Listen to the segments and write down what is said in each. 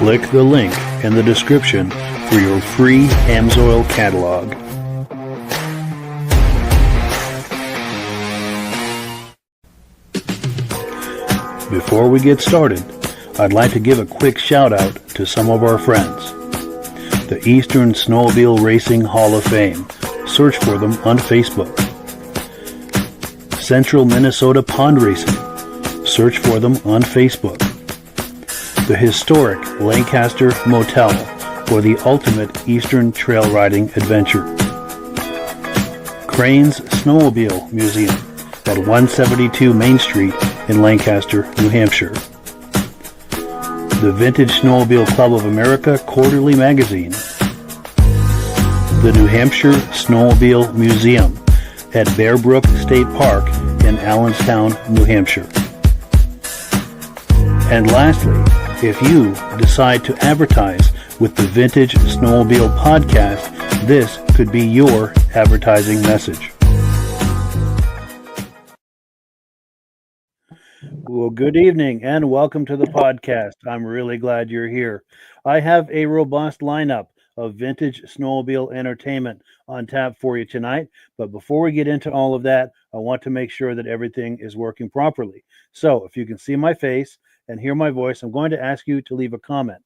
Click the link in the description for your free Amsoil catalog. Before we get started, I'd like to give a quick shout out to some of our friends. The Eastern Snowmobile Racing Hall of Fame. Search for them on Facebook. Central Minnesota Pond Racing. Search for them on Facebook. The historic Lancaster Motel for the ultimate Eastern trail riding adventure. Crane's Snowmobile Museum at 172 Main Street in Lancaster, New Hampshire. The Vintage Snowmobile Club of America Quarterly Magazine. The New Hampshire Snowmobile Museum at Bear Brook State Park in Allenstown, New Hampshire. And lastly, if you decide to advertise with the Vintage Snowmobile Podcast, this could be your advertising message. Well, good evening and welcome to the podcast. I'm really glad you're here. I have a robust lineup of vintage snowmobile entertainment on tap for you tonight. But before we get into all of that, I want to make sure that everything is working properly. So if you can see my face and hear my voice, I'm going to ask you to leave a comment.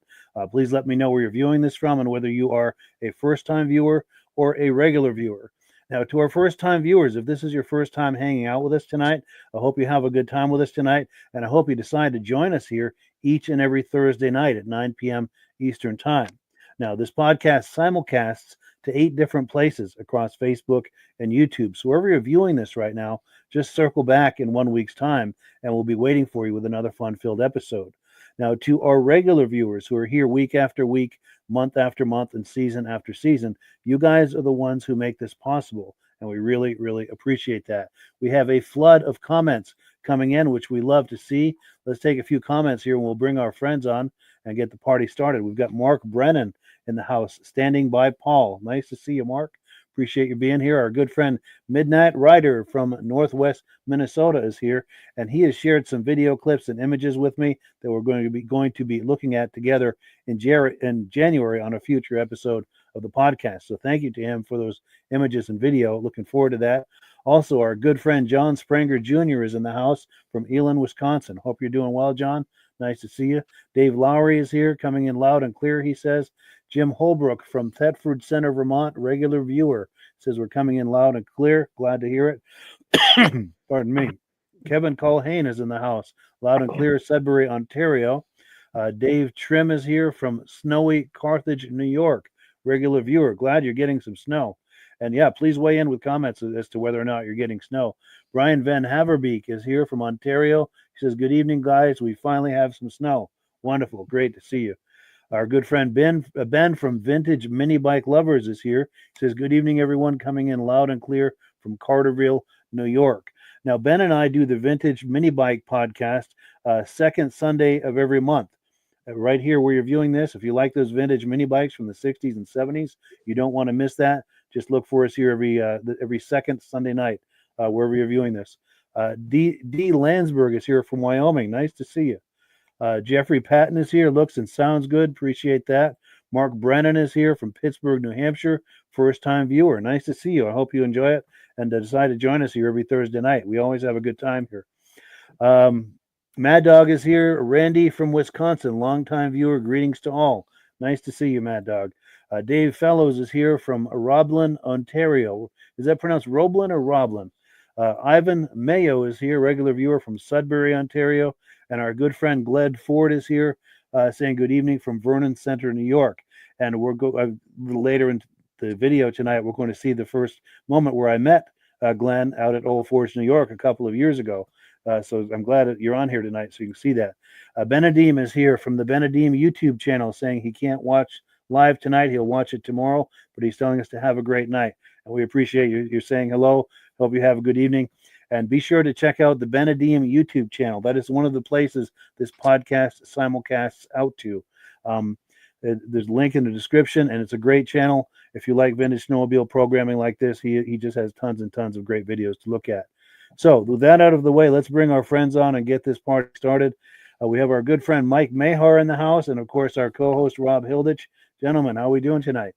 Please let me know where you're viewing this from and whether you are a first-time viewer or a regular viewer. Now, to our first-time viewers, if this is your first time hanging out with us tonight, I hope you have a good time with us tonight, and I hope you decide to join us here each and every Thursday night at 9 p.m. Eastern Time. Now, this podcast simulcasts to 8 different places across Facebook and YouTube. So wherever you're viewing this right now, just circle back in 1 week's time, and we'll be waiting for you with another fun-filled episode. Now, to our regular viewers who are here week after week, month after month, and season after season, you guys are the ones who make this possible, and we really, really appreciate that. We have a flood of comments coming in, which we love to see. Let's take a few comments here, and we'll bring our friends on and get the party started. We've got Mark Brennan in the house, standing by Paul. Nice to see you, Mark. Appreciate you being here. Our good friend Midnight Rider from Northwest Minnesota is here, and he has shared some video clips and images with me that we're going to be looking at together in January on a future episode of the podcast. So thank you to him for those images and video. Looking forward to that. Also, our good friend John Spranger Jr. is in the house from Elon, Wisconsin. Hope you're doing well, John. Nice to see you. Dave Lowry is here, coming in loud and clear, he says. Jim Holbrook from Thetford Center, Vermont, regular viewer, says we're coming in loud and clear. Glad to hear it. Pardon me. Kevin Culhane is in the house, loud and clear, Sudbury, Ontario. Dave Trim is here from snowy Carthage, New York, regular viewer. Glad you're getting some snow. And yeah, please weigh in with comments as to whether or not you're getting snow. Brian Van Haverbeek is here from Ontario. He says, good evening, guys. We finally have some snow. Wonderful. Great to see you. Our good friend Ben from Vintage Mini Bike Lovers is here. He says, good evening, everyone, coming in loud and clear from Carterville, New York. Now, Ben and I do the Vintage Mini Bike Podcast second Sunday of every month. Right here where you're viewing this, if you like those vintage mini bikes from the 60s and 70s, you don't want to miss that. Just look for us here every second Sunday night, wherever you're viewing this. D. Landsberg is here from Wyoming. Nice to see you. Jeffrey Patton is here. Looks and sounds good. Appreciate that. Mark Brennan is here from Pittsburgh, New Hampshire. First-time viewer. Nice to see you. I hope you enjoy it and decide to join us here every Thursday night. We always have a good time here. Mad Dog is here. Randy from Wisconsin. Longtime viewer. Greetings to all. Nice to see you, Mad Dog. Dave Fellows is here from Roblin, Ontario. Is that pronounced Roblin or Roblin? Ivan Mayo is here, regular viewer from Sudbury, Ontario. And our good friend Gled Ford is here saying good evening from Vernon Center, New York. And later in the video tonight, we're going to see the first moment where I met Glenn out at Old Forge, New York a couple of years ago. So I'm glad that you're on here tonight so you can see that. Benedim is here from the Benedim YouTube channel saying he can't watch live tonight. He'll watch it tomorrow, but he's telling us to have a great night. And we appreciate you. You're saying hello. Hope you have a good evening. And be sure to check out the Benedim YouTube channel. That is one of the places this podcast simulcasts out to. There's a link in the description, and it's a great channel. If you like vintage snowmobile programming like this, he just has tons and tons of great videos to look at. So with that out of the way, let's bring our friends on and get this party started. We have our good friend Mike Meagher in the house, and of course our co-host Rob Hilditch. Gentlemen, how are we doing tonight?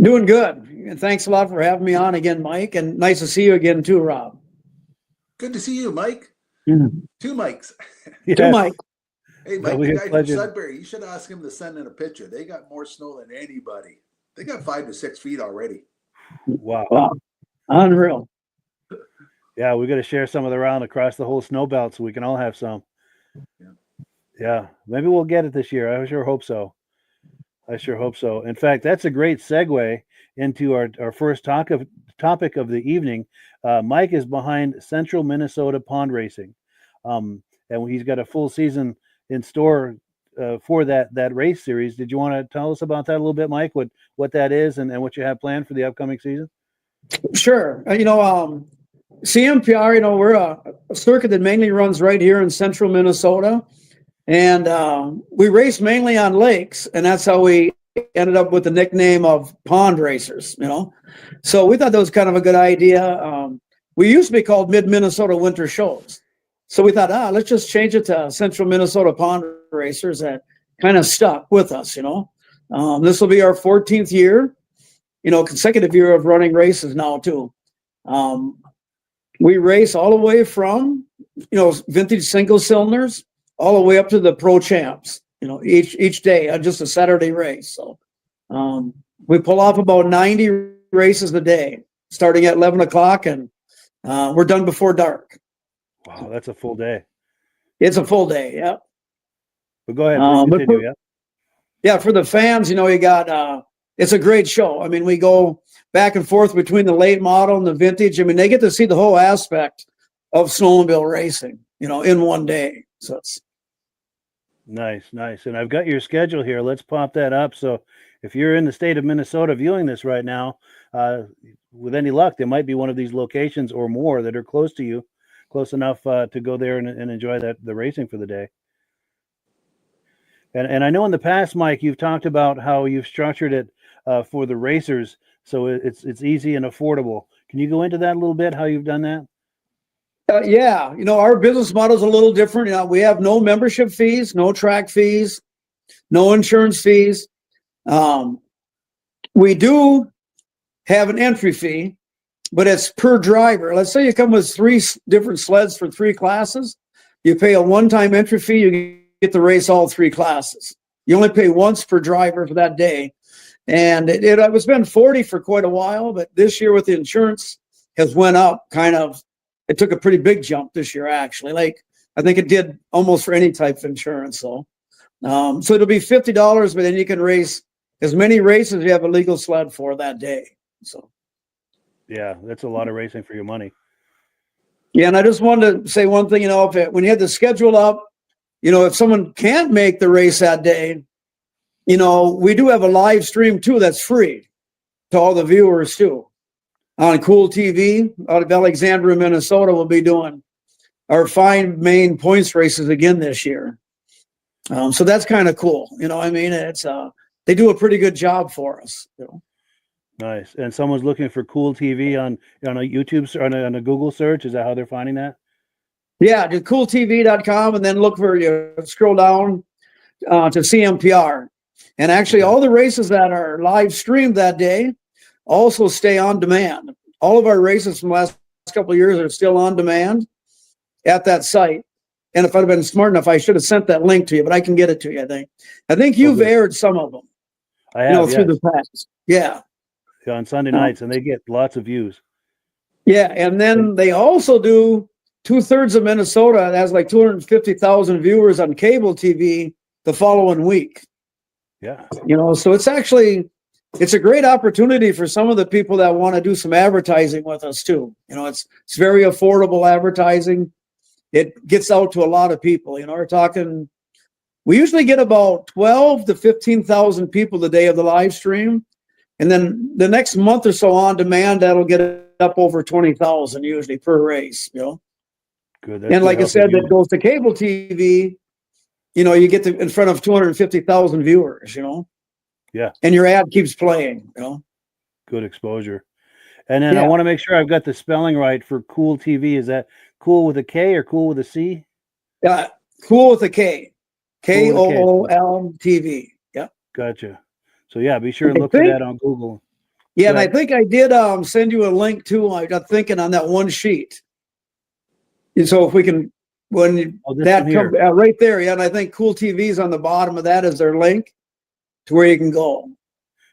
Doing good. And thanks a lot for having me on again, Mike. And nice to see you again too, Rob. Good to see you, Mike. Mm. Two Mikes. Yes. Two Mike. Hey, Mike, the guy from Sudbury, you should ask him to send in a picture. They got more snow than anybody. They got 5 to 6 feet already. Wow. Unreal. Yeah, we got to share some of the around across the whole snow belt so we can all have some. Yeah, maybe we'll get it this year. I sure hope so. In fact, that's a great segue into our first topic of the evening. Mike is behind Central Minnesota Pond Racing, and he's got a full season in store for that race series. Did you want to tell us about that a little bit, Mike? What that is and what you have planned for the upcoming season? Sure. CMPR, we're a circuit that mainly runs right here in central Minnesota. And we race mainly on lakes, and that's how we ended up with the nickname of Pond Racers, So we thought that was kind of a good idea. We used to be called Mid-Minnesota Winter Shows. So we thought, let's just change it to Central Minnesota Pond Racers. That kind of stuck with us, This will be our 14th year, consecutive year of running races now, too. We race all the way from, vintage single cylinders all the way up to the pro champs, each day, just a Saturday race. So we pull off about 90 races a day, starting at 11 o'clock, and we're done before dark. Wow, that's a full day. It's a full day, yeah. But go ahead, please continue, Yeah, for the fans, you got, it's a great show. I mean, we go back and forth between the late model and the vintage. I mean, they get to see the whole aspect of snowmobile racing, in one day. So it's nice. And I've got your schedule here. Let's pop that up. So if you're in the state of Minnesota viewing this right now, with any luck, there might be one of these locations or more that are close to you, close enough to go there and enjoy the racing for the day. And I know in the past, Mike, you've talked about how you've structured it for the racers, so it's easy and affordable. Can you go into that a little bit, how you've done that? Yeah, our business model is a little different. We have no membership fees, no track fees, no insurance fees. We do have an entry fee, but it's per driver. Let's say you come with 3 different sleds for 3 classes. You pay a one-time entry fee, you get to race all 3 classes. You only pay once per driver for that day. And it was been 40 for quite a while, but this year with the insurance has went up kind of. It took a pretty big jump this year, actually. Like, I think it did almost for any type of insurance. So it'll be $50, but then you can race as many races as you have a legal sled for that day. So, yeah, that's a lot of racing for your money. Yeah, and I just wanted to say one thing, when you had the schedule up, if someone can't make the race that day, we do have a live stream too that's free to all the viewers too. On Cool TV out of Alexandria, Minnesota, we'll be doing our 5 main points races again this year. So that's kind of cool. It's they do a pretty good job for us. Nice. And someone's looking for Cool TV on a YouTube on a Google search. Is that how they're finding that? Yeah, do cooltv.com and then look for scroll down to CMPR. And actually, all the races that are live streamed that day also stay on demand. All of our races from the last couple of years are still on demand at that site. And if I'd have been smart enough, I should have sent that link to you, but I can get it to you, I think. I think you've aired some of them. I have, through the past. Yeah. On Sunday nights, and they get lots of views. Yeah, and then they also do 2/3 of Minnesota. It has like 250,000 viewers on cable TV the following week. Yeah. So it's a great opportunity for some of the people that want to do some advertising with us too. It's very affordable advertising. It gets out to a lot of people. We usually get about 12 to 15,000 people the day of the live stream. And then the next month or so on demand, that'll get up over 20,000 usually per race, Good. And like I said, that goes to cable TV, you get in front of 250,000 viewers, Yeah. And your ad keeps playing, Good exposure. And then I want to make sure I've got the spelling right for Cool TV. Is that cool with a K or cool with a C? Cool with a K. KOOL TV. Yeah. Gotcha. So yeah, be sure and look for that on Google. Yeah, and I think I did send you a link too. I got thinking on that one sheet. And so if we can, when that comes right there, yeah, and I think Cool TV's on the bottom of that is their link to where you can go.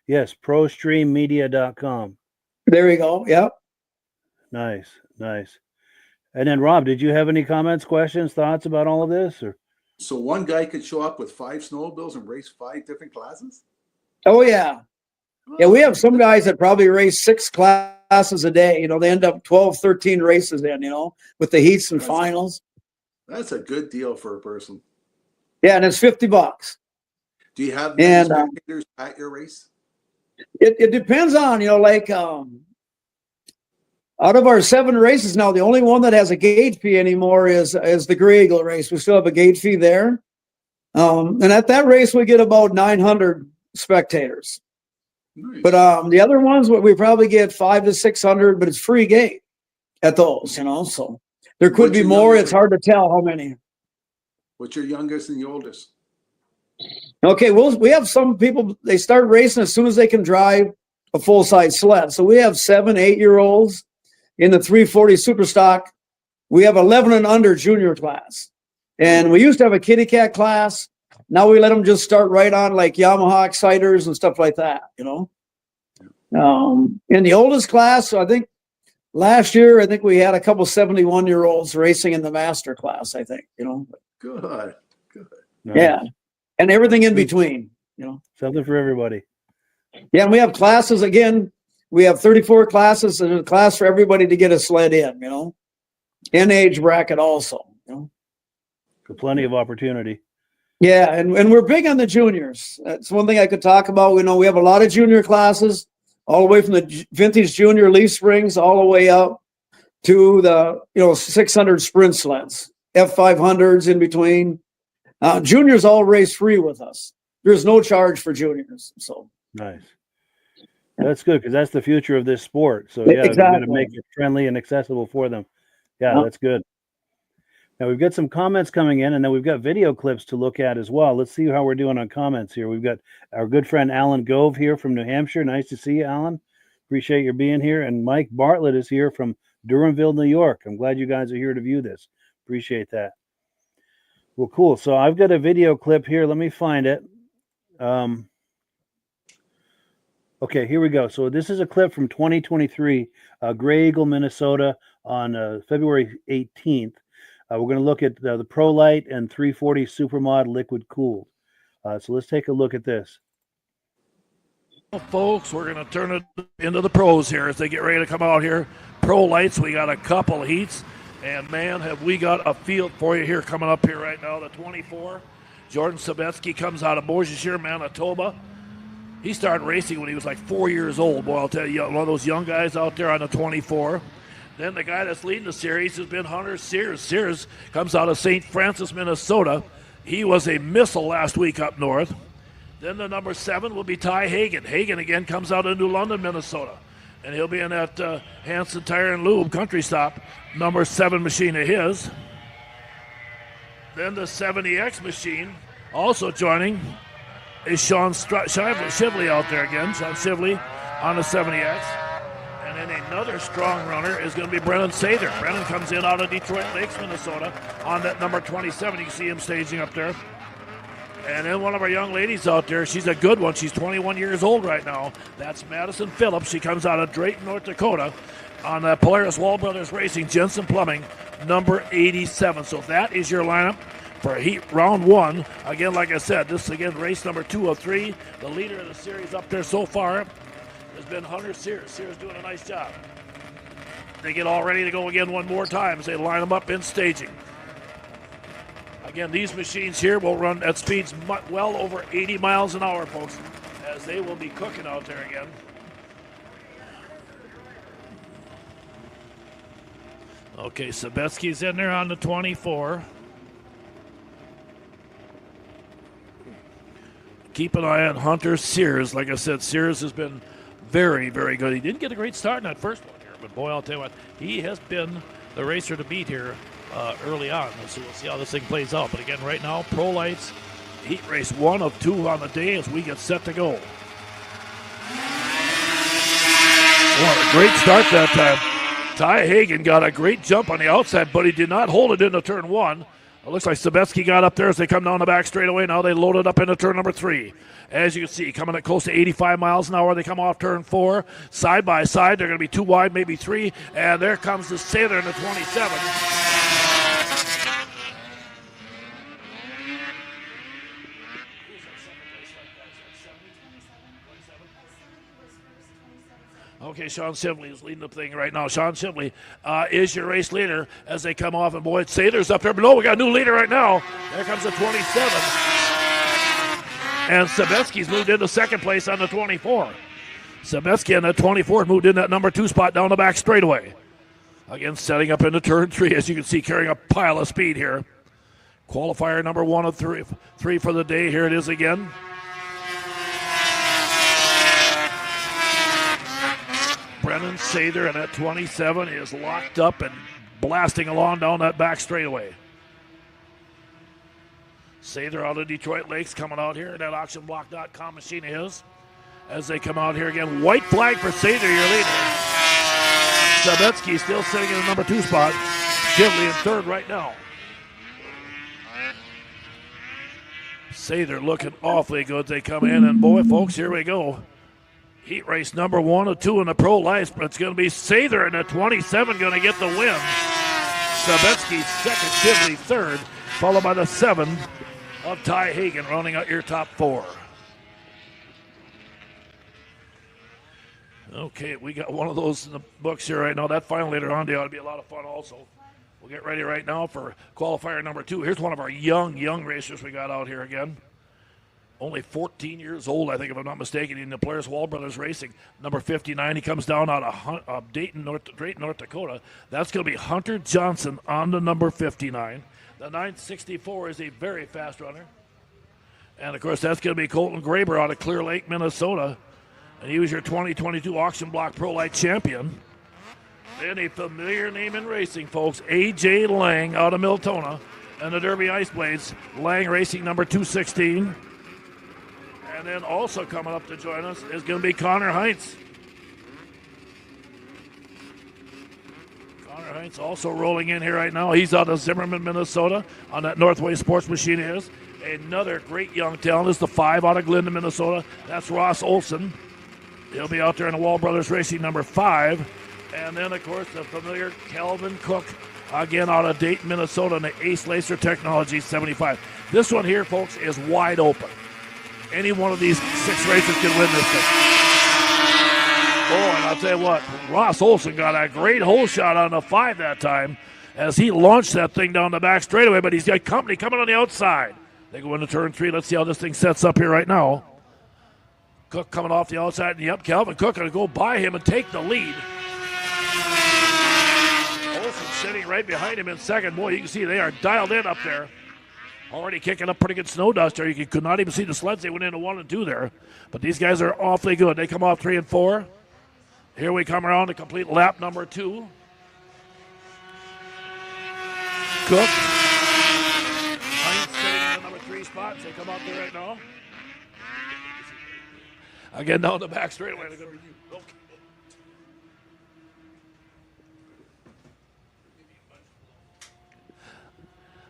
Yes, ProStreamMedia.com. There you go. Yep. Nice. And then Rob, did you have any comments, questions, thoughts about all of this? Or so one guy could show up with 5 snowmobiles and race 5 different classes? Oh yeah. Yeah, we have some guys that probably race 6 classes a day. You know, they end up 12, 13 races in, you know, with the heats and finals. That's a good deal for a person. Yeah, and it's $50. Do you have many spectators at your race? It depends on, you know, like out of our 7 races now, the only one that has a gate fee anymore is the Grey Eagle race. We still have a gate fee there. And at that race, we get about 900 spectators. Nice. But the other ones, we probably get 500 to 600, but it's free gate at those, you know. So there could be more. It's hard to tell how many. What's your youngest and your oldest? Okay, we have some people, they start racing as soon as they can drive a full-size sled. So we have 7, 8-year-olds in the 340 Super Stock. We have 11 and under junior class. And we used to have a kitty cat class. Now we let them just start right on like Yamaha Exciters and stuff like that, you know. In the oldest class, I think last year, I think we had a couple 71-year-olds racing in the master class, I think, you know. Good. Nice. Yeah. And everything in between, you know. Something for everybody. Yeah, and we have classes again. We have 34 classes and a class for everybody to get a sled in, you know. And age bracket also, you know. Plenty of opportunity. Yeah, and we're big on the juniors. That's one thing I could talk about. We know we have a lot of junior classes, all the way from the vintage junior leaf springs all the way up to the 600 sprint sleds, F500s in between. Juniors all race free with us. There's no charge for juniors. So nice. That's good because that's the future of this sport. So yeah, exactly. We're going to make it friendly and accessible for them. Yeah, that's good. Now we've got some comments coming in, and then we've got video clips to look at as well. Let's see how we're doing on comments here. We've got our good friend Alan Gove here from New Hampshire. Nice to see you, Alan. Appreciate your being here. And Mike Bartlett is here from Durhamville, New York. I'm glad you guys are here to view this. Appreciate that. Well, cool. So I've got a video clip here. Let me find it. Okay, here we go. So this is a clip from 2023, Grey Eagle, Minnesota on February 18th. We're going to look at the Pro Light and 340 Supermod liquid cooled. So let's take a look at this. Well, folks, we're going to turn it into the pros here as they get ready to come out here. Pro Lights, we got a couple heats. And, man, have we got a field for you here coming up here right now, the 24. Jordan Sabetsky comes out of Beausejour, Manitoba. He started racing when he was like 4 years old. Boy, I'll tell you, one of those young guys out there on the 24. Then the guy that's leading the series has been Hunter Sears. Sears comes out of St. Francis, Minnesota. He was a missile last week up north. Then the number 7 will be Ty Hagan. Hagan again comes out of New London, Minnesota. And he'll be in that Hanson Tire and Lube country stop, number 7 machine of his. Then the 70X machine, also joining, is Sean Shively out there again. Sean Shively on the 70X. And then another strong runner is going to be Brennan Sather. Brennan comes in out of Detroit Lakes, Minnesota on that number 27. You can see him staging up there. And then one of our young ladies out there, she's a good one. She's 21 years old right now. That's Madison Phillips. She comes out of Drayton, North Dakota on Polaris Wall Brothers Racing, Jensen Plumbing, number 87. So that is your lineup for heat round 1. Again, like I said, this is again race number 2 of 3. The leader of the series up there so far has been Hunter Sears. Sears doing a nice job. They get all ready to go again one more time as they line them up in staging. Again, these machines here will run at speeds well over 80 miles an hour, folks, as they will be cooking out there again. Okay, Sabetsky's in there on the 24. Keep an eye on Hunter Sears. Like I said, Sears has been very, very good. He didn't get a great start in that first one here, but boy, I'll tell you what, he has been the racer to beat here early on. So we'll see how this thing plays out. But again, right now, Pro Lights, heat race 1 of 2 on the day as we get set to go. What a great start that time. Ty Hagen got a great jump on the outside, but he did not hold it into turn 1. It looks like Sabetsky got up there as they come down the back straightaway. Now they load it up into turn number 3. As you can see, coming at close to 85 miles an hour. They come off turn 4. Side by side, they're going to be 2 wide, maybe 3. And there comes the Sailor in the 27. Okay, Sean Sibley is leading the thing right now. Sean Sibley is your race leader as they come off. And boy, Sailor's up there. But no, we got a new leader right now. There comes the 27. And Sabetsky's moved into second place on the 24. Sabetsky on the 24 moved in that number 2 spot down the back straightaway. Again, setting up into turn 3, as you can see, carrying a pile of speed here. Qualifier number 1 of 3 for the day. Here it is again. Brennan Sather and that 27 is locked up and blasting along down that back straightaway. Sather out of Detroit Lakes coming out here. That auctionblock.com machine is. As they come out here again, white flag for Sather, your leader. Sabetsky still sitting in the number 2 spot. Shively in third right now. Sather looking awfully good. They come in, and boy, folks, here we go. Heat race number 1 of 2 in the Pro Lights, but it's going to be Sather in the 27 going to get the win. Sabetsky second, Shively third, followed by the 7 of Ty Hagen rounding out your top 4. Okay, we got one of those in the books here right now. That final later on, they ought to be a lot of fun also. We'll get ready right now for qualifier number 2. Here's one of our young racers we got out here again. Only 14 years old, I think, if I'm not mistaken, in the Polaris Wall Brothers Racing. Number 59, he comes down out of Dayton, North Dakota. That's going to be Hunter Johnson on the number 59. The 964 is a very fast runner. And, of course, that's going to be Colton Graber out of Clear Lake, Minnesota. And he was your 2022 Auction Block Pro Light champion. Then a familiar name in racing, folks, A.J. Lang out of Miltona. And the Derby Ice Blades, Lang Racing number 216. And then also coming up to join us is going to be Connor Heinz. Connor Heinz also rolling in here right now. He's out of Zimmerman, Minnesota on that Northway Sports Machine is. Another great young talent is the 5 out of Glendon, Minnesota. That's Ross Olson. He'll be out there in the Wall Brothers Racing number 5. And then, of course, the familiar Calvin Cook, again out of Dayton, Minnesota, in the Ace Laser Technology 75. This one here, folks, is wide open. Any one of these 6 racers can win this thing. Oh, and I'll tell you what, Ross Olson got a great hole shot on the 5 that time as he launched that thing down the back straightaway, but he's got company coming on the outside. They go into turn 3. Let's see how this thing sets up here right now. Cook coming off the outside, and yep, Calvin Cook going to go by him and take the lead. Olson sitting right behind him in second. Boy, you can see they are dialed in up there. Already kicking up pretty good snow dust there. You could not even see the sleds. They went into 1 and 2 there. But these guys are awfully good. They come off 3 and 4. Here we come around to complete lap number 2. Cook. Heinz sitting in the number 3 spot. They come out there right now. Again, down the back straightaway. Okay.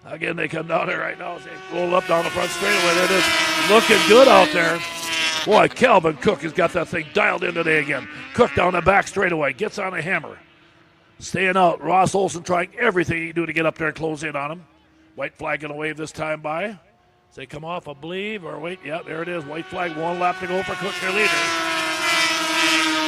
Again, they come down there right now as they roll up down the front straightaway. There it is, looking good out there. Boy, Calvin Cook has got that thing dialed in today again. Cook down the back straightaway, gets on a hammer. Staying out, Ross Olson trying everything he can do to get up there and close in on him. White flag going to wave this time by. As they come off, I believe, or wait, yeah, there it is. White flag, 1 lap to go for Cook, their leader.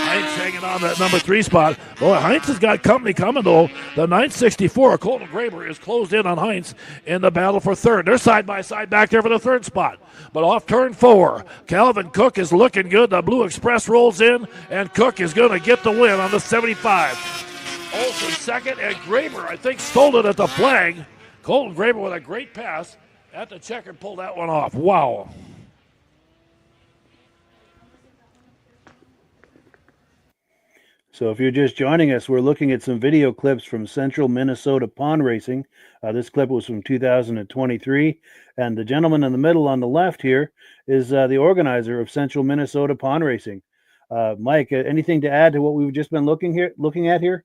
Heinz hanging on that number 3 spot. Boy, Heinz has got company coming, though. The 964, Colton Graber, is closed in on Heinz in the battle for third. They're side by side back there for the 3rd spot. But off turn 4, Calvin Cook is looking good. The Blue Express rolls in, and Cook is going to get the win on the 75. Olson second, and Graber, I think, stole it at the flag. Colton Graber with a great pass at the checker, pulled that one off. Wow. So if you're just joining us, we're looking at some video clips from Central Minnesota Pond Racing. This clip was from 2023. And the gentleman in the middle on the left here is the organizer of Central Minnesota Pond Racing. Mike, anything to add to what we've just been looking at here?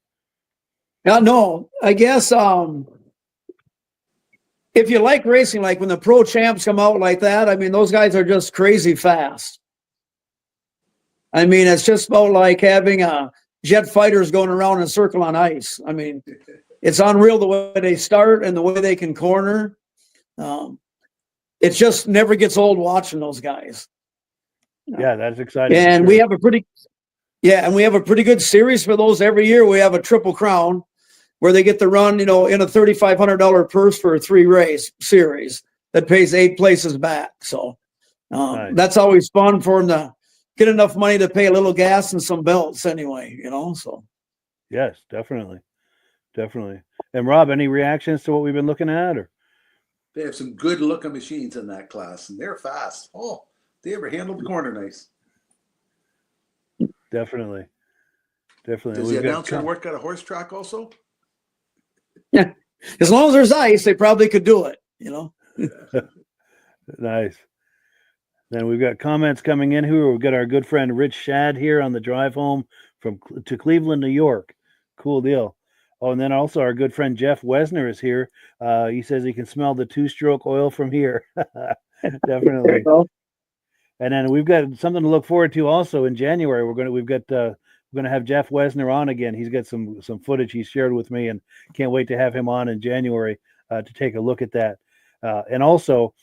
No, I guess if you like racing, like when the pro champs come out like that, I mean, those guys are just crazy fast. I mean, it's just about like having jet fighters going around in a circle on ice. I mean, it's unreal the way they start and the way they can corner. It just never gets old watching those guys. Yeah, that's exciting. And we have a pretty good series for those every year. We have a Triple Crown where they get to run, in a $3,500 purse for a 3-race series that pays 8 places back. So nice. That's always fun for them to get enough money to pay a little gas and some belts anyway, so. Yes, definitely. And Rob, any reactions to what we've been looking at? Or they have some good looking machines in that class, and they're fast. Oh, they ever handled the corner nice. Definitely. Does the announcer work at a horse track also? Yeah, as long as there's ice, they probably could do it, Nice. Then we've got comments coming in here. We've got our good friend Rich Shad here on the drive home to Cleveland, New York. Cool deal. Oh, and then also our good friend Jeff Wesner is here. He says he can smell the 2-stroke oil from here. Definitely. And then we've got something to look forward to also in January. We're gonna have Jeff Wesner on again. He's got some footage he shared with me, and can't wait to have him on in January to take a look at that. And also,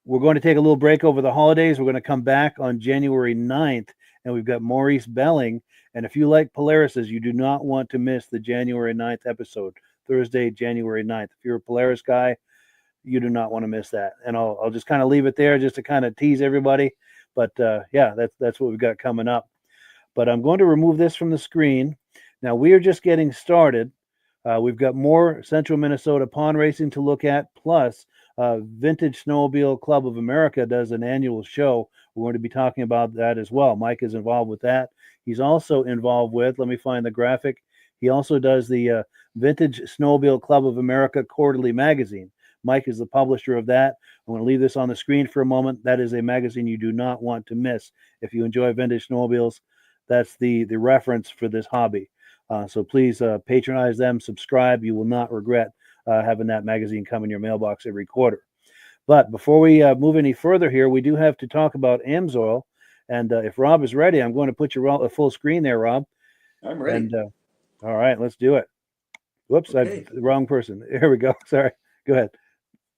we're going to take a little break over the holidays. We're going to come back on January 9th, and we've got Maurice Belling. And if you like Polarises, you do not want to miss the January 9th episode, Thursday, January 9th. If you're a Polaris guy, you do not want to miss that. And I'll just kind of leave it there just to kind of tease everybody. But that's what we've got coming up. But I'm going to remove this from the screen. Now, we are just getting started. We've got more Central Minnesota pond racing to look at, plus Vintage Snowmobile Club of America does an annual show. We're going to be talking about that as well. Mike is involved with that. He's also involved with, let me find the graphic, he also does the Vintage Snowmobile Club of America quarterly magazine. Mike is the publisher of that. I'm going to leave this on the screen for a moment. That is a magazine you do not want to miss. If you enjoy vintage snowmobiles, that's the reference for this hobby. So please patronize them, subscribe. You will not regret having that magazine come in your mailbox every quarter. But before we move any further here, we do have to talk about Amsoil. And if Rob is ready, I'm going to put you full screen there, Rob. I'm ready. And all right, let's do it. Whoops, okay. I'm the wrong person. Here we go. Sorry. Go ahead.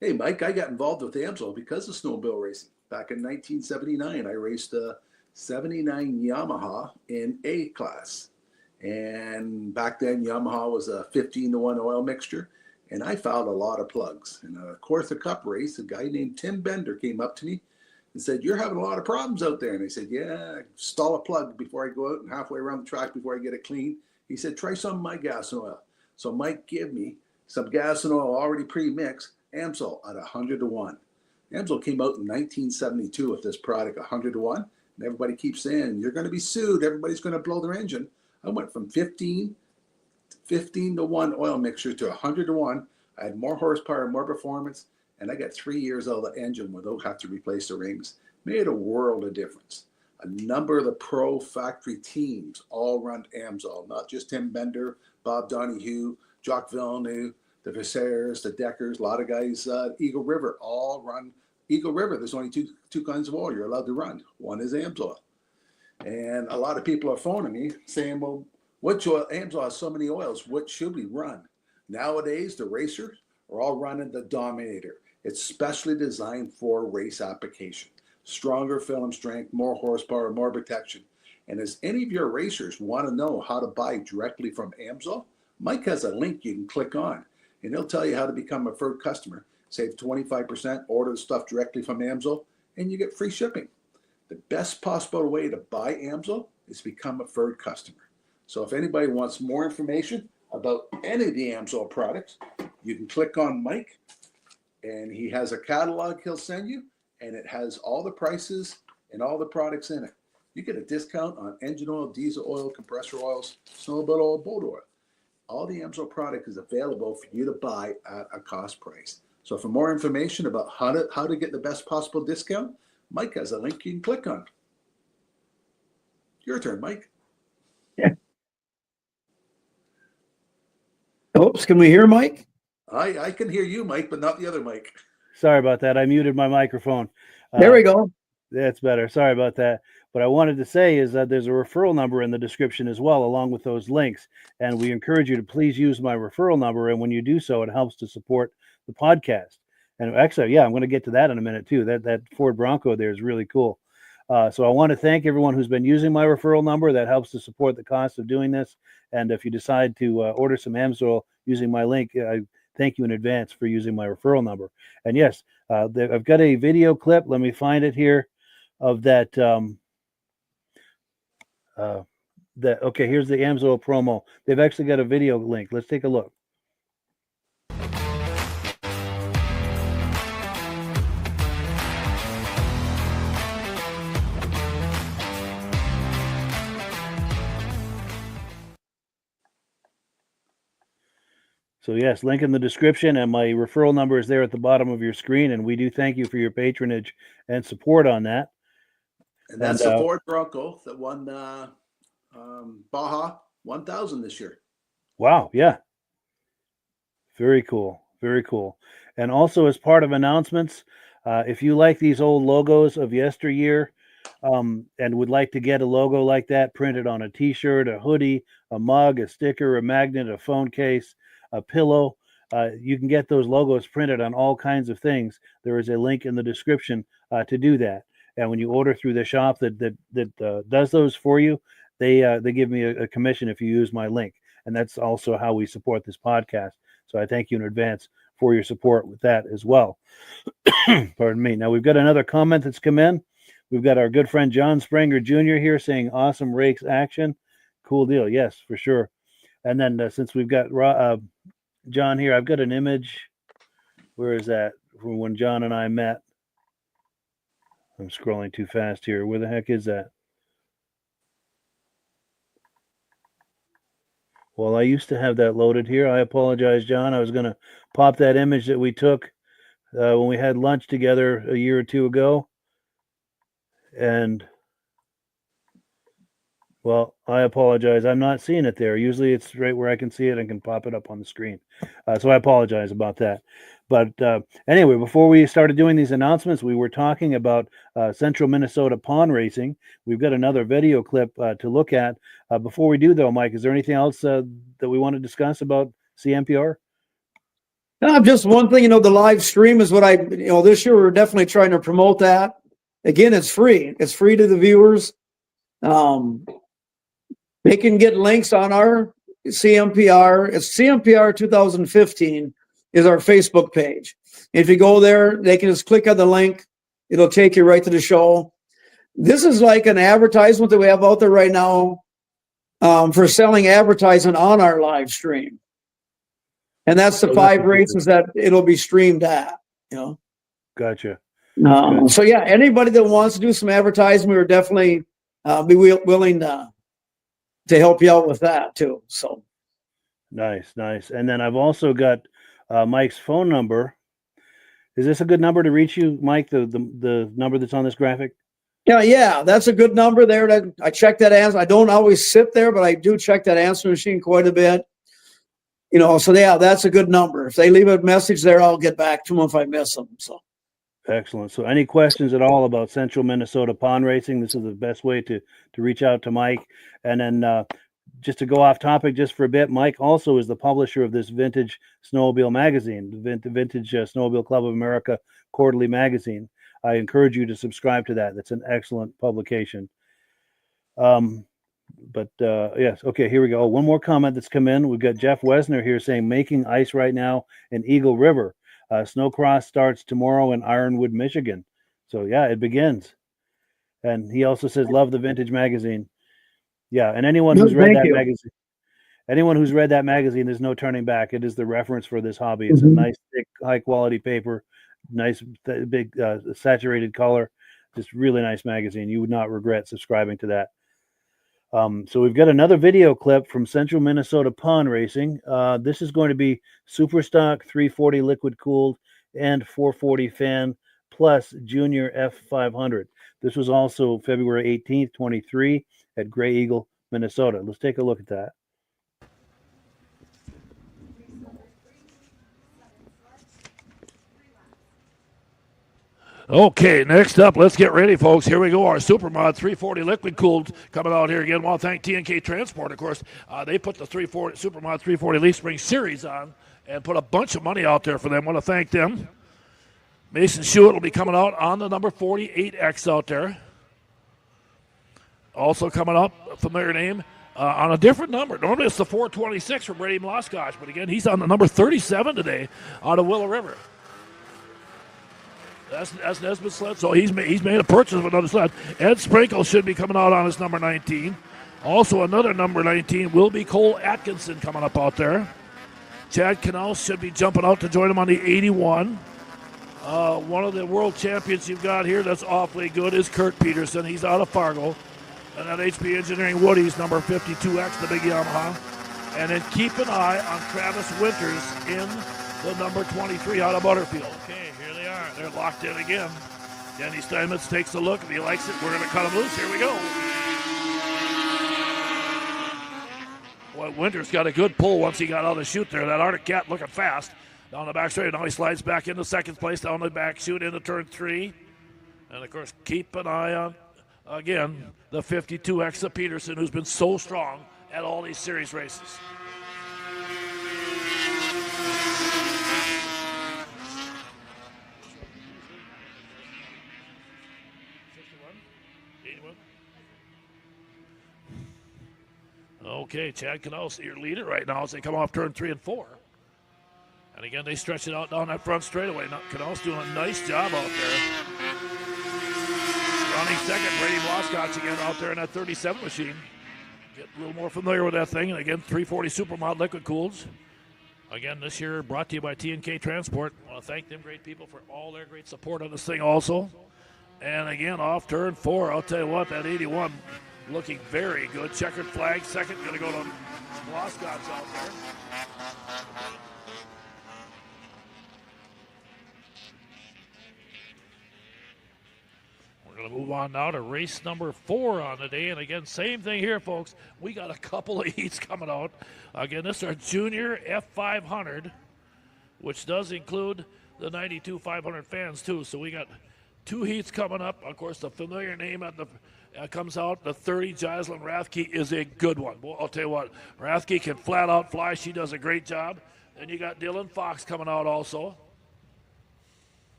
Hey, Mike, I got involved with Amsoil because of snowmobile racing. Back in 1979, I raced a 79 Yamaha in A class. And back then, Yamaha was a 15-to-1 oil mixture. And I fouled a lot of plugs. In a Cortha Cup race, a guy named Tim Bender came up to me and said, "You're having a lot of problems out there." And I said, "Yeah, stall a plug before I go out and halfway around the track before I get it clean." He said, "Try some of my gas and oil." So Mike gave me some gas and oil already pre-mixed, Amsoil at 100-to-1. Amsoil came out in 1972 with this product, 100-to-1. And everybody keeps saying, "You're going to be sued. Everybody's going to blow their engine." I went from 15-to-1 oil mixture to 100-to-1. I had more horsepower, more performance, and I got 3 years out of the engine without having to replace the rings. Made a world of difference. A number of the pro factory teams all run Amsoil, not just Tim Bender, Bob Donahue, Jacques Villeneuve, the Visayers, the Deckers, a lot of guys, Eagle River, all run Eagle River. There's only two kinds of oil you're allowed to run. One is Amsoil. And a lot of people are phoning me saying, "Well, which oil? Amsoil has so many oils. What should we run?" Nowadays, the racers are all running the Dominator. It's specially designed for race application. Stronger film strength, more horsepower, more protection. And as any of your racers want to know how to buy directly from Amsoil, Mike has a link you can click on, and he'll tell you how to become a preferred customer. Save 25%, order the stuff directly from Amsoil, and you get free shipping. The best possible way to buy Amsoil is become a preferred customer. So if anybody wants more information about any of the Amsoil products, you can click on Mike, and he has a catalog he'll send you, and it has all the prices and all the products in it. you get a discount on engine oil, diesel oil, compressor oils, snowmobile oil, boat oil. All the Amsoil product is available for you to buy at a cost price. So for more information about how to get the best possible discount, Mike has a link you can click on. Your turn, Mike. Yeah. Oops, can we hear Mike? I can hear you, Mike, but not the other Mike. Sorry about that. I muted my microphone. There we go. That's better. Sorry about that. What I wanted to say is that there's a referral number in the description as well, along with those links. And we encourage you to please use my referral number. And when you do so, it helps to support the podcast. And actually, yeah, I'm going to get to that in a minute too. That Ford Bronco there is really cool. So I want to thank everyone who's been using my referral number. That helps to support the cost of doing this. And if you decide to order some Amsoil using my link, I thank you in advance for using my referral number. And yes, I've got a video clip. Let me find it here of that. Okay, here's the Amsoil promo. They've actually got a video link. Let's take a look. So yes, link in the description, and my referral number is there at the bottom of your screen. And we do thank you for your patronage and support on that. And that's the Ford Bronco that won Baja 1000 this year. Wow, yeah. Very cool, very cool. And also as part of announcements, if you like these old logos of yesteryear and would like to get a logo like that printed on a t-shirt, a hoodie, a mug, a sticker, a magnet, a phone case, a pillow, you can get those logos printed on all kinds of things. There is a link in the description to do that. And when you order through the shop that does those for you, they give me a commission if you use my link. And that's also how we support this podcast. So I thank you in advance for your support with that as well. Pardon me. Now we've got another comment that's come in. We've got our good friend John Springer Jr. here saying awesome rakes action. Cool deal. Yes, for sure. And then since we've got John here, I've got an image. Where is that? From when John and I met. I'm scrolling too fast here. Where the heck is that? Well, I used to have that loaded here. I apologize, John. I was going to pop that image that we took when we had lunch together a year or two ago. And, well, I apologize. I'm not seeing it there. Usually it's right where I can see it and can pop it up on the screen. So I apologize about that. But anyway, before we started doing these announcements, we were talking about Central Minnesota pond racing. We've got another video clip to look at. Before we do, though, Mike, is there anything else that we want to discuss about CMPR? No, just one thing, the live stream is what this year we're definitely trying to promote that. Again, it's free. It's free to the viewers. They can get links on our CMPR. It's CMPR 2015 is our Facebook page. If you go there, they can just click on the link. It'll take you right to the show. This is like an advertisement that we have out there right now for selling advertisement on our live stream. And that's the 5 races that it'll be streamed at, Gotcha. So yeah, anybody that wants to do some advertisement, we're definitely be willing to help you out with that too. So nice. And then I've also got Mike's phone number. Is this a good number to reach you, Mike? The number that's on this graphic? Yeah, that's a good number there. I check that answer. I don't always sit there, but I do check that answer machine quite a bit. So yeah, that's a good number. If they leave a message there, I'll get back to them if I miss them. So excellent. So any questions at all about Central Minnesota pond racing, this is the best way to reach out to Mike. And then just to go off topic just for a bit, Mike also is the publisher of this Vintage Snowmobile magazine, the Vintage Snowmobile Club of America quarterly magazine. I encourage you to subscribe to that. That's an excellent publication. Yes. Okay, here we go. One more comment that's come in. We've got Jeff Wesner here saying making ice right now in Eagle River. Snowcross starts tomorrow in Ironwood, Michigan. So yeah, it begins. And he also says, love the Vintage magazine. Yeah, and anyone who's read that magazine, there's no turning back. It is the reference for this hobby. It's a nice, thick, high quality paper, nice, big, saturated color. Just really nice magazine. You would not regret subscribing to that. So we've got another video clip from Central Minnesota Pond Racing. This is going to be Super Stock 340 liquid cooled and 440 fan plus Junior F500. This was also February 18th, 23 at Grey Eagle, Minnesota. Let's take a look at that. Okay, next up, let's get ready, folks. Here we go. Our Supermod 340 liquid cooled coming out here again. I want to thank TNK Transport, of course. They put the Supermod 340 Leaf Spring Series on and put a bunch of money out there for them. I want to thank them. Mason Schuett will be coming out on the number 48X out there. Also coming up, a familiar name, on a different number. Normally it's the 426 from Brady Mloskotch, but again, he's on the number 37 today out of Willow River. That's Nesbitt's sled, so he's made a purchase of another sled. Ed Sprinkle should be coming out on his number 19. Also another number 19 will be Cole Atkinson coming up out there. Chad Knaus should be jumping out to join him on the 81. One of the world champions you've got here that's awfully good is Kurt Peterson. He's out of Fargo. And that HP Engineering Woody's number 52X, the big Yamaha. And then keep an eye on Travis Winters in the number 23 out of Butterfield. Okay, here they are. They're locked in again. Denny Steinmetz takes a look. If he likes it, we're going to cut him loose. Here we go. Well, Winters got a good pull once he got out of the chute there. That Arctic Cat looking fast. Down the back straight. Now he slides back into second place down the back chute into turn 3. And, of course, keep an eye on, again, the 52X of Peterson, who's been so strong at all these series races. Okay, Chad Knaus, your leader right now as they come off turn 3 and 4. And again, they stretch it out down that front straightaway. Knaus doing a nice job out there. Running second, Brady Mloskotch again out there in that 37 machine. Get a little more familiar with that thing. And again, 340 Supermod liquid cools. Again, this year brought to you by TNK Transport. I want to thank them great people for all their great support on this thing also. And again, off turn 4, I'll tell you what, that 81 looking very good. Checkered flag, second, going to go to Mloskotch out there. We're going to move on now to race number 4 on the day. And again, same thing here, folks. We got a couple of heats coming out. Again, this is our Junior F500, which does include the 92 500 fans, too. So we got 2 heats coming up. Of course, the familiar name at the comes out, the 30 Giselin Rathke is a good one. Well, I'll tell you what, Rathke can flat out fly. She does a great job. Then you got Dylan Fox coming out also.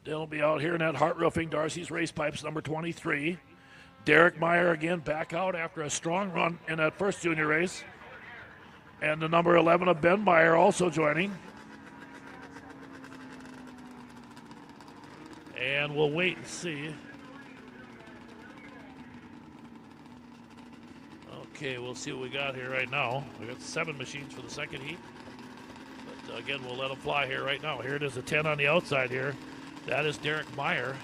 Dylan will be out here in that Hart Roofing Darcy's Race Pipes number 23. Derek Meyer again back out after a strong run in that first junior race. And the number 11 of Ben Meyer also joining. And we'll wait and see. Okay, we'll see what we got here right now. We got 7 machines for the second heat. But again, we'll let them fly here right now. Here it is, a 10 on the outside here. That is Derek Meyer.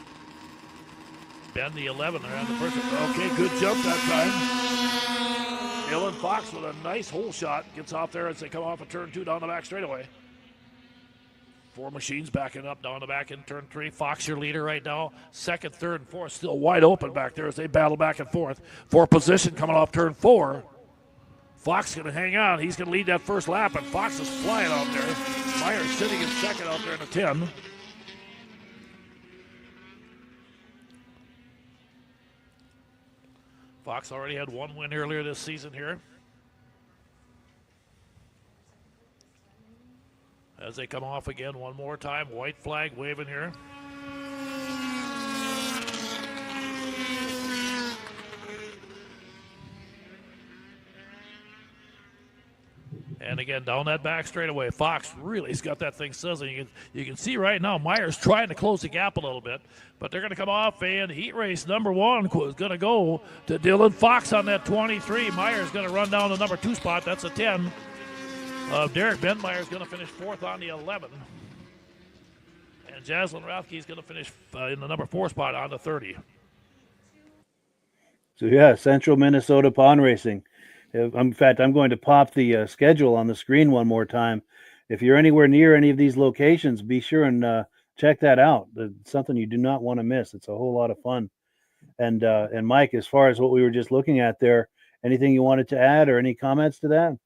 Ben, the 11 there on the first one. Okay, good jump that time. Dylan Fox with a nice hole shot. Gets off there as they come off of turn 2 down the back straightaway. 4 machines backing up down the back in turn 3. Fox, your leader right now. Second, third, and fourth still wide open back there as they battle back and forth. For position coming off turn 4. Fox going to hang on. He's going to lead that first lap, and Fox is flying out there. Meyer sitting in second out there in the 10. Fox already had 1 win earlier this season here. As they come off again one more time, white flag waving here. And again, down that back straightaway, Fox really's got that thing sizzling. You can see right now Meyer's trying to close the gap a little bit, but they're going to come off, and heat race number 1 is going to go to Dylan Fox on that 23. Meyer's going to run down the number 2 spot. That's a 10. Derek Benmeyer is going to finish 4th on the 11. And And Jaslyn Rathke is going to finish in the number 4 spot on the 30. So yeah, Central Minnesota Pond Racing. In fact, I'm going to pop the schedule on the screen one more time. If you're anywhere near any of these locations, be sure and check that out. It's something you do not want to miss. It's a whole lot of fun. And Mike, as far as what we were just looking at there, anything you wanted to add or any comments to that?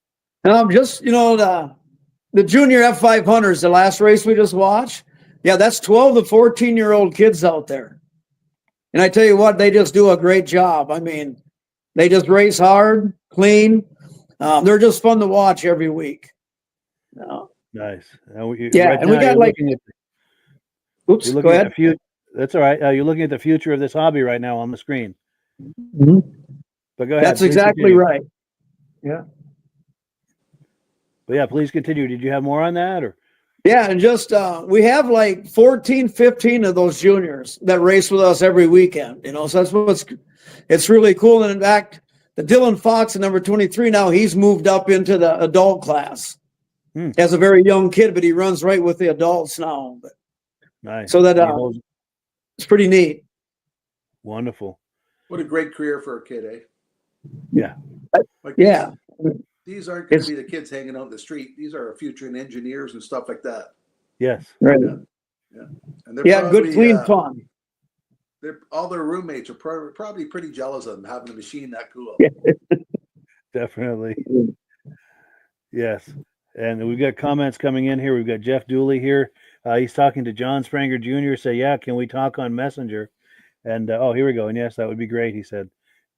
Just, the junior F500s, the last race we just watched. Yeah, that's 12 to 14-year-old kids out there. And I tell you what, they just do a great job. I mean, they just race hard, clean. They're just fun to watch every week. Nice. And we got like. Oops, go ahead. That's all right. You're looking at the future of this hobby right now on the screen. Mm-hmm. But go ahead. That's exactly right. Yeah. But yeah, please continue. Did you have more on that, or? Yeah, and just we have like 14, 15 of those juniors that race with us every weekend. So that's it's really cool. And in fact, the Dylan Fox, at number 23 now, he's moved up into the adult class as a very young kid, but he runs right with the adults now. But nice. So that it's pretty neat. Wonderful. What a great career for a kid, eh? Yeah. Yeah. These aren't going to be the kids hanging out in the street. These are future engineers and stuff like that. Yes. Right. Yeah. And they're probably, good, clean fun. All their roommates are probably pretty jealous of them having a machine that cool. Definitely. Yes. And we've got comments coming in here. We've got Jeff Dooley here. He's talking to John Spranger Jr. Say, yeah, can we talk on Messenger? And here we go. And yes, that would be great. He said,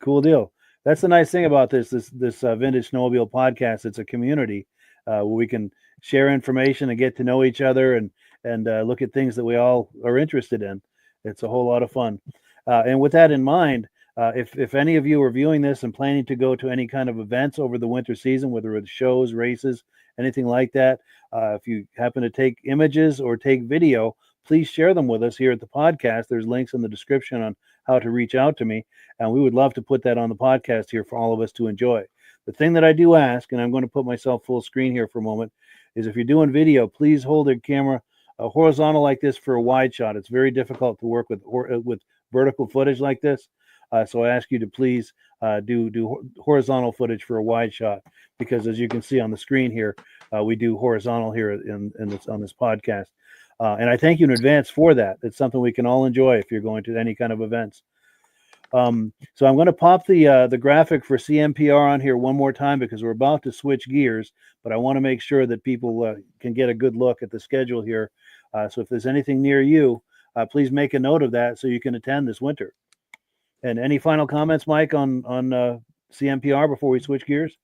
cool deal. That's the nice thing about this Vintage Snowmobile podcast. It's a community where we can share information and get to know each other and look at things that we all are interested in. It's a whole lot of fun. And with that in mind, if any of you are viewing this and planning to go to any kind of events over the winter season, whether it's shows, races, anything like that, if you happen to take images or take video, please share them with us here at the podcast. There's links in the description on how to reach out to me, and we would love to put that on the podcast here for all of us to enjoy. The thing that I do ask, and I'm going to put myself full screen here for a moment, is if you're doing video, please hold the camera horizontal like this for a wide shot. It's very difficult to work with vertical footage like this, so I ask you to please do horizontal footage for a wide shot, because as you can see on the screen here, we do horizontal here on this podcast. And I thank you in advance for that. It's something we can all enjoy if you're going to any kind of events. So I'm going to pop the graphic for CMPR on here one more time, because we're about to switch gears, but I want to make sure that people can get a good look at the schedule here. So if there's anything near you, please make a note of that so you can attend this winter. And any final comments, Mike, on CMPR before we switch gears?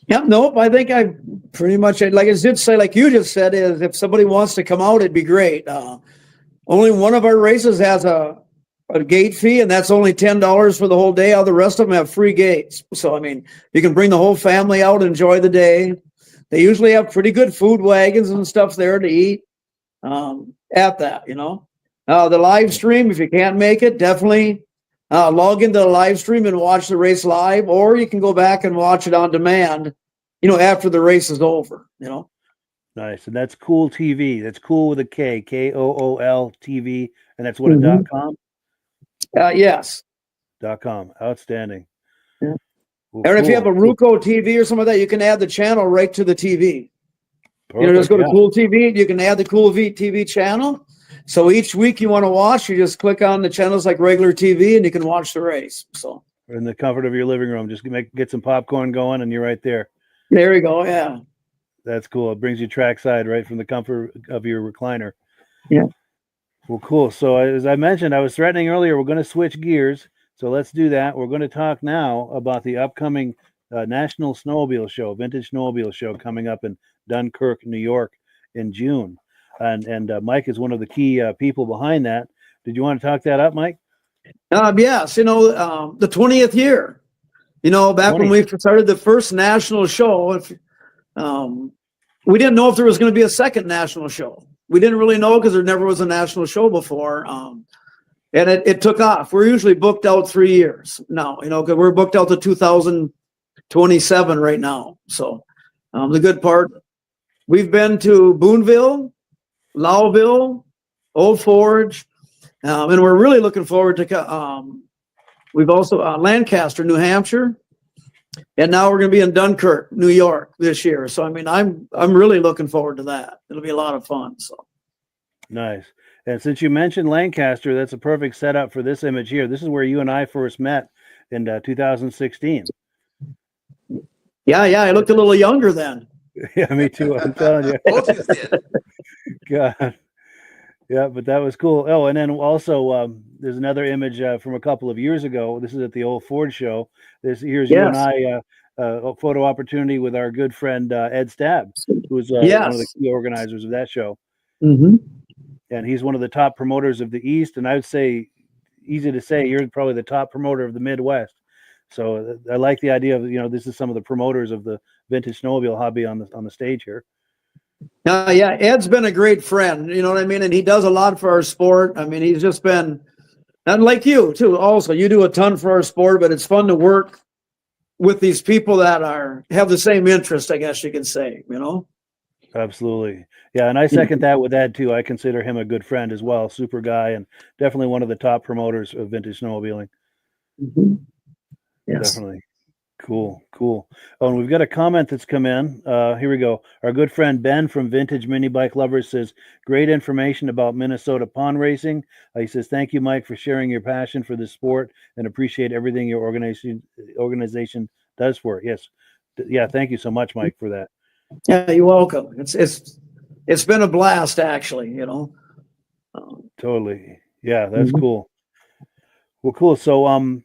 Yeah, nope. I think I pretty much, like I did say, like you just said, is if somebody wants to come out, it'd be great. Only one of our races has a gate fee, and that's only $10 for the whole day. All the rest of them have free gates. So, I mean, you can bring the whole family out and enjoy the day. They usually have pretty good food wagons and stuff there to eat at that, The live stream, if you can't make it, definitely log into the live stream and watch the race live, or you can go back and watch it on demand, after the race is over, Nice. And that's Cool TV. That's cool with a K, KOOL TV. And that's what, a .com? Yes. .com. Outstanding. Yeah. Well, and if you have a Ruco TV or something like that, you can add the channel right to the TV. Perfect, Just go to Cool TV. You can add the Cool TV channel. So each week you want to watch, you just click on the channels like regular TV, and you can watch the race. So in the comfort of your living room, just get some popcorn going, and you're right there. There you go. Yeah, that's cool. It brings you trackside right from the comfort of your recliner. Yeah. Well, cool. So as I mentioned, I was threatening earlier, we're going to switch gears. So let's do that. We're going to talk now about the upcoming National Snowmobile Show, Vintage Snowmobile Show, coming up in Dunkirk, New York, in June. And Mike is one of the key people behind that. Did you want to talk that up, Mike? Yes. The 20th year. Back when we started the first national show, we didn't know if there was going to be a second national show. We didn't really know because there never was a national show before. And it took off. We're usually booked out 3 years now, because we're booked out to 2027 right now. So the good part, we've been to Boonville, Lowville, Old Forge, and we're really looking forward to. We've also Lancaster, New Hampshire, and now we're going to be in Dunkirk, New York this year. So I mean, I'm really looking forward to that. It'll be a lot of fun. So Nice. And since you mentioned Lancaster, that's a perfect setup for this image here. This is where you and I first met in 2016. Yeah, I looked a little younger then. Yeah, me too. I'm telling you. Both of us did. God. Yeah, but that was cool. Oh, and then also there's another image from a couple of years ago. This is at the Old Ford show. Here's you and I, a photo opportunity with our good friend Ed Stabb, who was one of the key organizers of that show. Mm-hmm. And he's one of the top promoters of the East. And I would say, easy to say, you're probably the top promoter of the Midwest. So I like the idea of, this is some of the promoters of the vintage snowmobile hobby on the stage here. Yeah, Ed's been a great friend, you know what I mean? And he does a lot for our sport. I mean, he's just been, and like you too, also, you do a ton for our sport, but it's fun to work with these people that have the same interest, I guess you can say, Absolutely. Yeah, and I second that with Ed too. I consider him a good friend as well. Super guy and definitely one of the top promoters of vintage snowmobiling. Mm-hmm. Yes. Definitely. Cool. Oh, and we've got a comment that's come in. Here we go. Our good friend Ben from Vintage Mini Bike Lovers says, great information about Minnesota pond racing. He says, thank you, Mike, for sharing your passion for the sport and appreciate everything your organization does for it. Yes. Yeah. Thank you so much, Mike, for that. Yeah, you're welcome. It's been a blast, actually, Totally. Yeah, that's cool. Well, cool. So,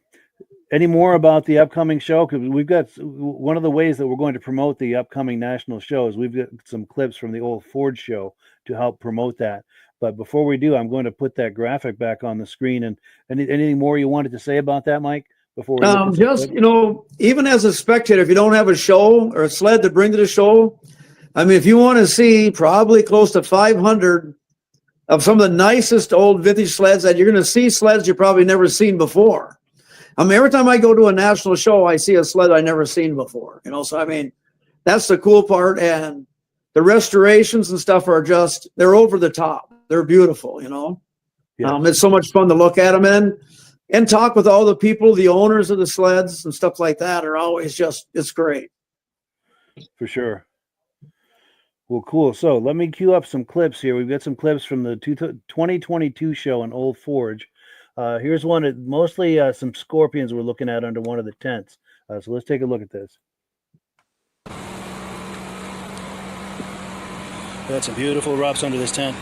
any more about the upcoming show? Because we've got one of the ways that we're going to promote the upcoming national shows. We've got some clips from the Old Ford show to help promote that. But before we do, I'm going to put that graphic back on the screen. And anything more you wanted to say about that, Mike? Before we just even as a spectator, if you don't have a show or a sled to bring to the show, I mean, if you want to see probably close to 500 of some of the nicest old vintage sleds, that you're going to see sleds you've probably never seen before. I mean, every time I go to a national show, I see a sled I never seen before, So, I mean, that's the cool part. And the restorations and stuff they're over the top. They're beautiful, Yeah. It's so much fun to look at them and talk with all the people, the owners of the sleds and stuff like that are always it's great. For sure. Well, cool. So let me cue up some clips here. We've got some clips from the 2022 show in Old Forge. Here's one, mostly some scorpions we're looking at under one of the tents. So let's take a look at this. Got some beautiful rups under this tent.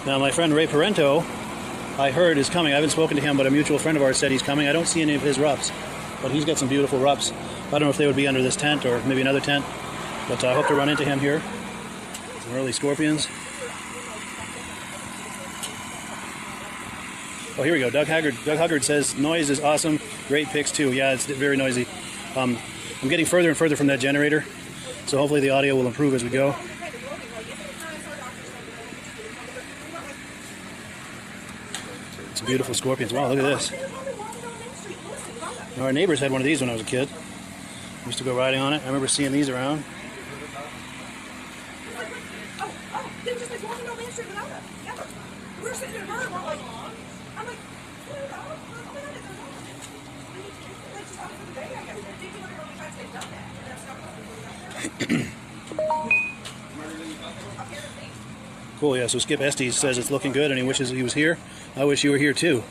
Now, my friend Ray Parento, I heard, is coming. I haven't spoken to him, but a mutual friend of ours said he's coming. I don't see any of his rups, but he's got some beautiful rups. I don't know if they would be under this tent or maybe another tent, but I hope to run into him here. Some early scorpions. Oh, here we go. Doug Haggard says, noise is awesome. Great picks, too. Yeah, it's very noisy. I'm getting further and further from that generator, so hopefully the audio will improve as we go. Some beautiful scorpions. Wow, look at this. Our neighbors had one of these when I was a kid. I used to go riding on it. I remember seeing these around. Cool, yeah, so Skip Estes says it's looking good and he wishes he was here. I wish you were here too,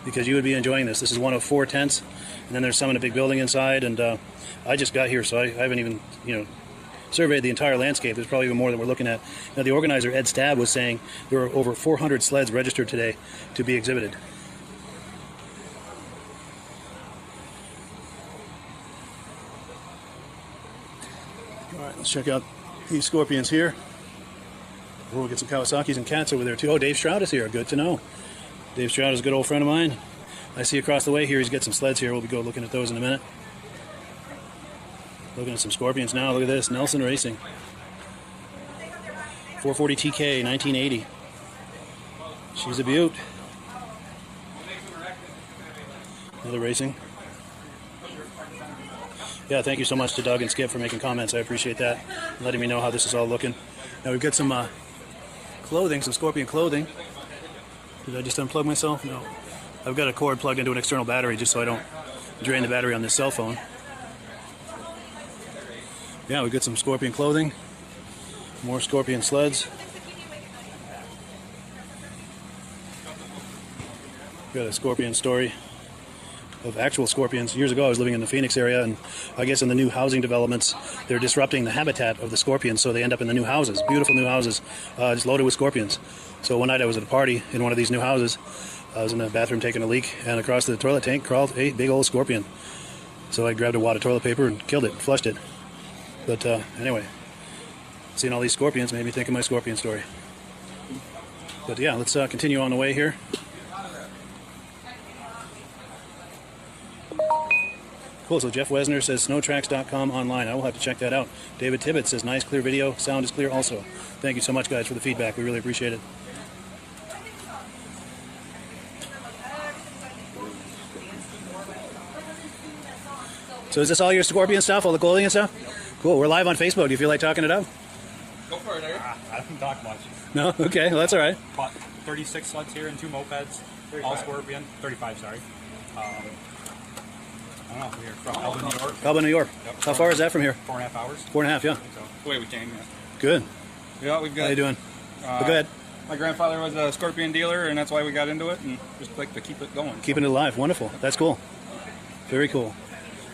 because you would be enjoying this. This is one of 4 tents, and then there's some in a big building inside, and I just got here, so I haven't even, surveyed the entire landscape. There's probably even more than we're looking at. Now, the organizer, Ed Stabb, was saying there were over 400 sleds registered today to be exhibited. All right, let's check out these scorpions here. We'll get some Kawasaki's and cats over there too. Oh, Dave Stroud is here. Good to know. Dave Stroud is a good old friend of mine. I see across the way here he's got some sleds here. We'll go looking at those in a minute. Looking at some scorpions now. Look at this. Nelson Racing. 440 TK, 1980. She's a beaut. Another racing. Yeah, thank you so much to Doug and Skip for making comments. I appreciate that. Letting me know how this is all looking. Now we've got some clothing, some Scorpion clothing. Did I just unplug myself? No. I've got a cord plugged into an external battery just so I don't drain the battery on this cell phone. Yeah, we've got some Scorpion clothing. More Scorpion sleds. Got a Scorpion story of actual scorpions. Years ago I was living in the Phoenix area, and I guess in the new housing developments they're disrupting the habitat of the scorpions, so they end up in the new houses, beautiful new houses, just loaded with scorpions. So one night I was at a party in one of these new houses. I was in the bathroom taking a leak, and across the toilet tank crawled a big old scorpion. So I grabbed a wad of toilet paper and killed it, flushed it. But anyway, seeing all these scorpions made me think of my scorpion story. But yeah, let's continue on the way here. Cool, so Jeff Wesner says snowtracks.com online. I will have to check that out. David Tibbett says nice clear video, sound is clear also. Thank you so much, guys, for the feedback. We really appreciate it. So is this all your Scorpion stuff, all the clothing and stuff? Cool, we're live on Facebook. Do you feel like talking it up? Go for it, Eric. I don't talk much. No? Okay, well, that's all right. Bought 36 sleds here and 2 mopeds. 35. All Scorpion. 35, sorry. I don't know. We're from Elba, New York. Elba, New York. Yep. How far is that from here? 4.5 hours. 4.5, yeah. So, the way we came, yeah. Good. Yeah, we've got... How you doing? Well, go ahead. My grandfather was a Scorpion dealer, and that's why we got into it, and just like to keep it going. Keeping it alive. Wonderful. That's cool. Very cool.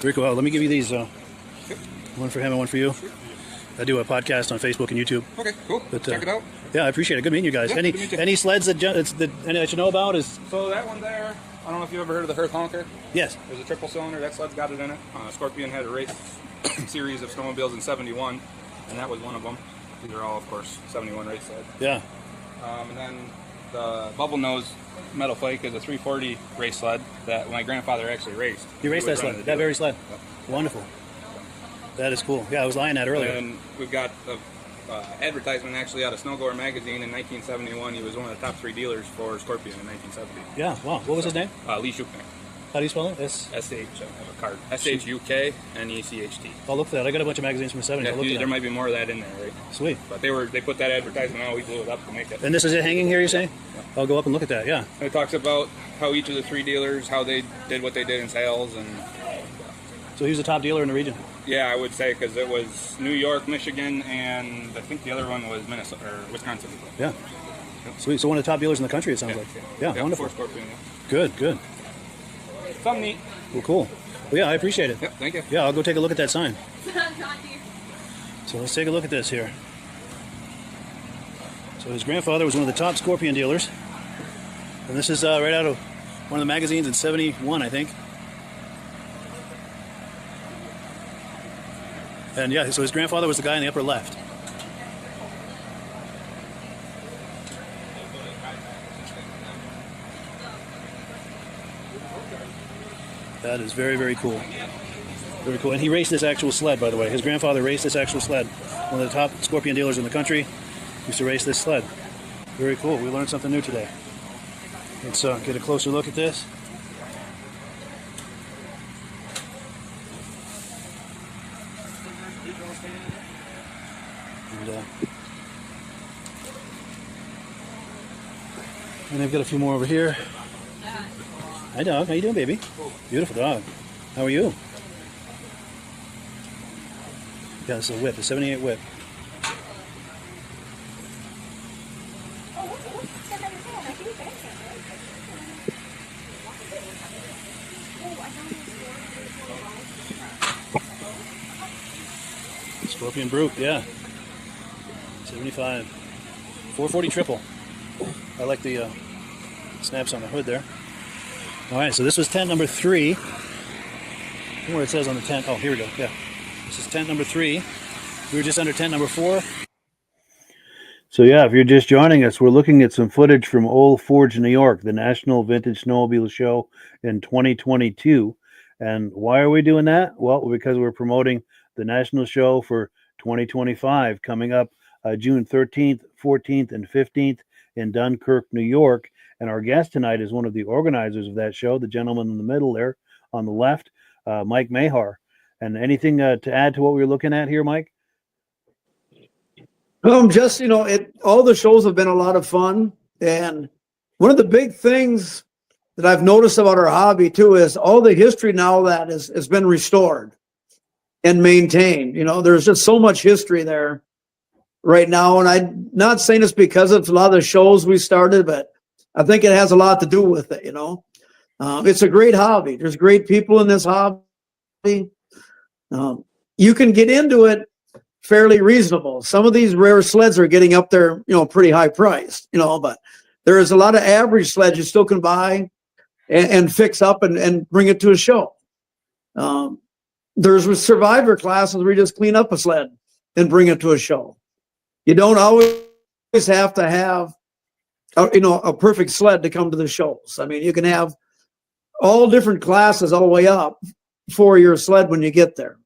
Very cool. Let me give you these. One for him and one for you. I do a podcast on Facebook and YouTube. Okay, cool. But, check it out. Yeah, I appreciate it. Good meeting you guys. Yeah, any good to meet you. any sleds that any that you know about is? So that one there, I don't know if you've ever heard of the Hearth Honker. Yes. There's a triple cylinder. That sled's got it in it. Scorpion had a race series of snowmobiles in '71, and that was one of them. These are all, of course, '71 race sleds. Yeah. And then the Bubble Nose Metal Flake is a 340 race sled that my grandfather actually raced. You raced that sled? That very sled? Yep. Wonderful. That is cool. Yeah, I was lying at earlier. And we've got the advertisement actually out of Snowgoer magazine in 1971. He was one of the top 3 dealers for Scorpion in 1970. Yeah, wow. What was his name? Lee Shuknek. How do you spell it? S-H, I have a card. S-H-U-K-N-E-C-H-T. I'll look for that. I got a bunch of magazines from the 70s. I'll look for There that. might be more of that in there, right? Sweet. But they put that advertisement out. We blew it up to make it. And this is it hanging here, you say? Yeah. I'll go up and look at that, yeah. And it talks about how each of the 3 dealers, how they did what they did in sales. And So he was the top dealer in the region? yeah, I would say, because it was New York, Michigan, and I think the other one was Minnesota or Wisconsin. Yeah. Sweet. So one of the top dealers in the country, it sounds like. Yeah, wonderful. For Scorpion, yeah. Good, good. Something neat. Well, cool. Well, yeah, I appreciate it. Yep, thank you. Yeah, I'll go take a look at that sign. So let's take a look at this here. So his grandfather was one of the top Scorpion dealers. And this is right out of one of the magazines in 71, I think. And yeah, so his grandfather was the guy in the upper left. That is very, very cool. Very cool. And he raced this actual sled, by the way. His grandfather raced this actual sled. One of the top Scorpion dealers in the country used to race this sled. Very cool. We learned something new today. Let's get a closer look at this. And I've got a few more over here. Hi, dog. How you doing, baby? Beautiful dog. How are you? Yeah, this is a whip, a 78 whip. Scorpion Brute, yeah. 75. 440 triple. I like the snaps on the hood there. All right, so this was tent number 3. Where it says on the tent. Oh, here we go. Yeah. This is tent number 3. We were just under tent number 4. So yeah, if you're just joining us, we're looking at some footage from Old Forge, New York, the National Vintage Snowmobile Show in 2022. And why are we doing that? Well, because we're promoting the national show for 2025 coming up June 13th, 14th, and 15th in Dunkirk, New York. And our guest tonight is one of the organizers of that show, the gentleman in the middle there on the left, Mike Meagher. And anything to add to what we were looking at here, Mike? Just, all the shows have been a lot of fun. And one of the big things that I've noticed about our hobby too is all the history now that has been restored and maintained. There's just so much history there right now. And I'm not saying it's because of a lot of the shows we started, but I think it has a lot to do with it. It's a great hobby. There's great people in this hobby. You can get into it fairly reasonable. Some of these rare sleds are getting up there, pretty high priced, but there is a lot of average sleds you still can buy and fix up and bring it to a show. There's survivor classes where you just clean up a sled and bring it to a show. You don't always have to have, a perfect sled to come to the shows. I mean, you can have all different classes all the way up for your sled when you get there.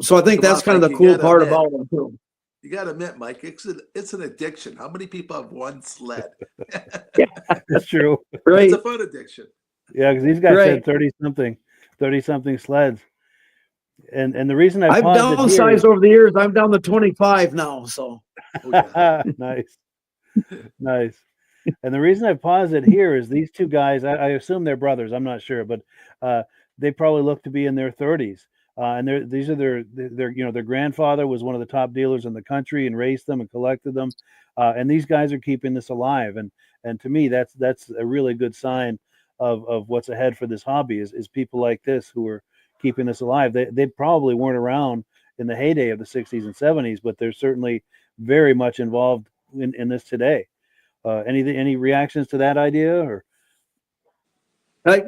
So I think that's kind of the cool part about it too. You got to admit, Mike, it's an addiction. How many people have one sled? That's true. Right. It's a fun addiction. Yeah, because these guys had 30-something sleds. And the reason I've downsized over the years. I'm down to 25 now. So nice. And the reason I paused it here is these two guys, I assume they're brothers. I'm not sure, but they probably look to be in their 30s. And these are their grandfather was one of the top dealers in the country and raced them and collected them. And these guys are keeping this alive. And to me, that's a really good sign of what's ahead for this hobby is people like this who are keeping this alive. They probably weren't around in the heyday of the 60s and 70s, but they're certainly very much involved in this today. Any reactions to that idea? Or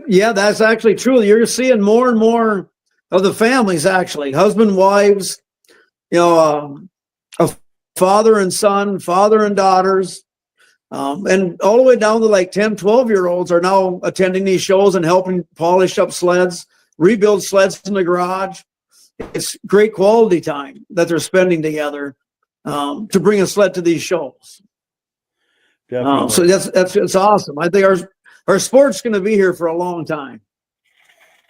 yeah, that's actually true. You're seeing more and more of the families, actually, husband, wives, a father and son, father and daughters, and all the way down to like 10, 12-year-olds are now attending these shows and helping polish up sleds, rebuild sleds in the garage. It's great quality time that they're spending together to bring a sled to these shows. So that's awesome. I think our sport's going to be here for a long time.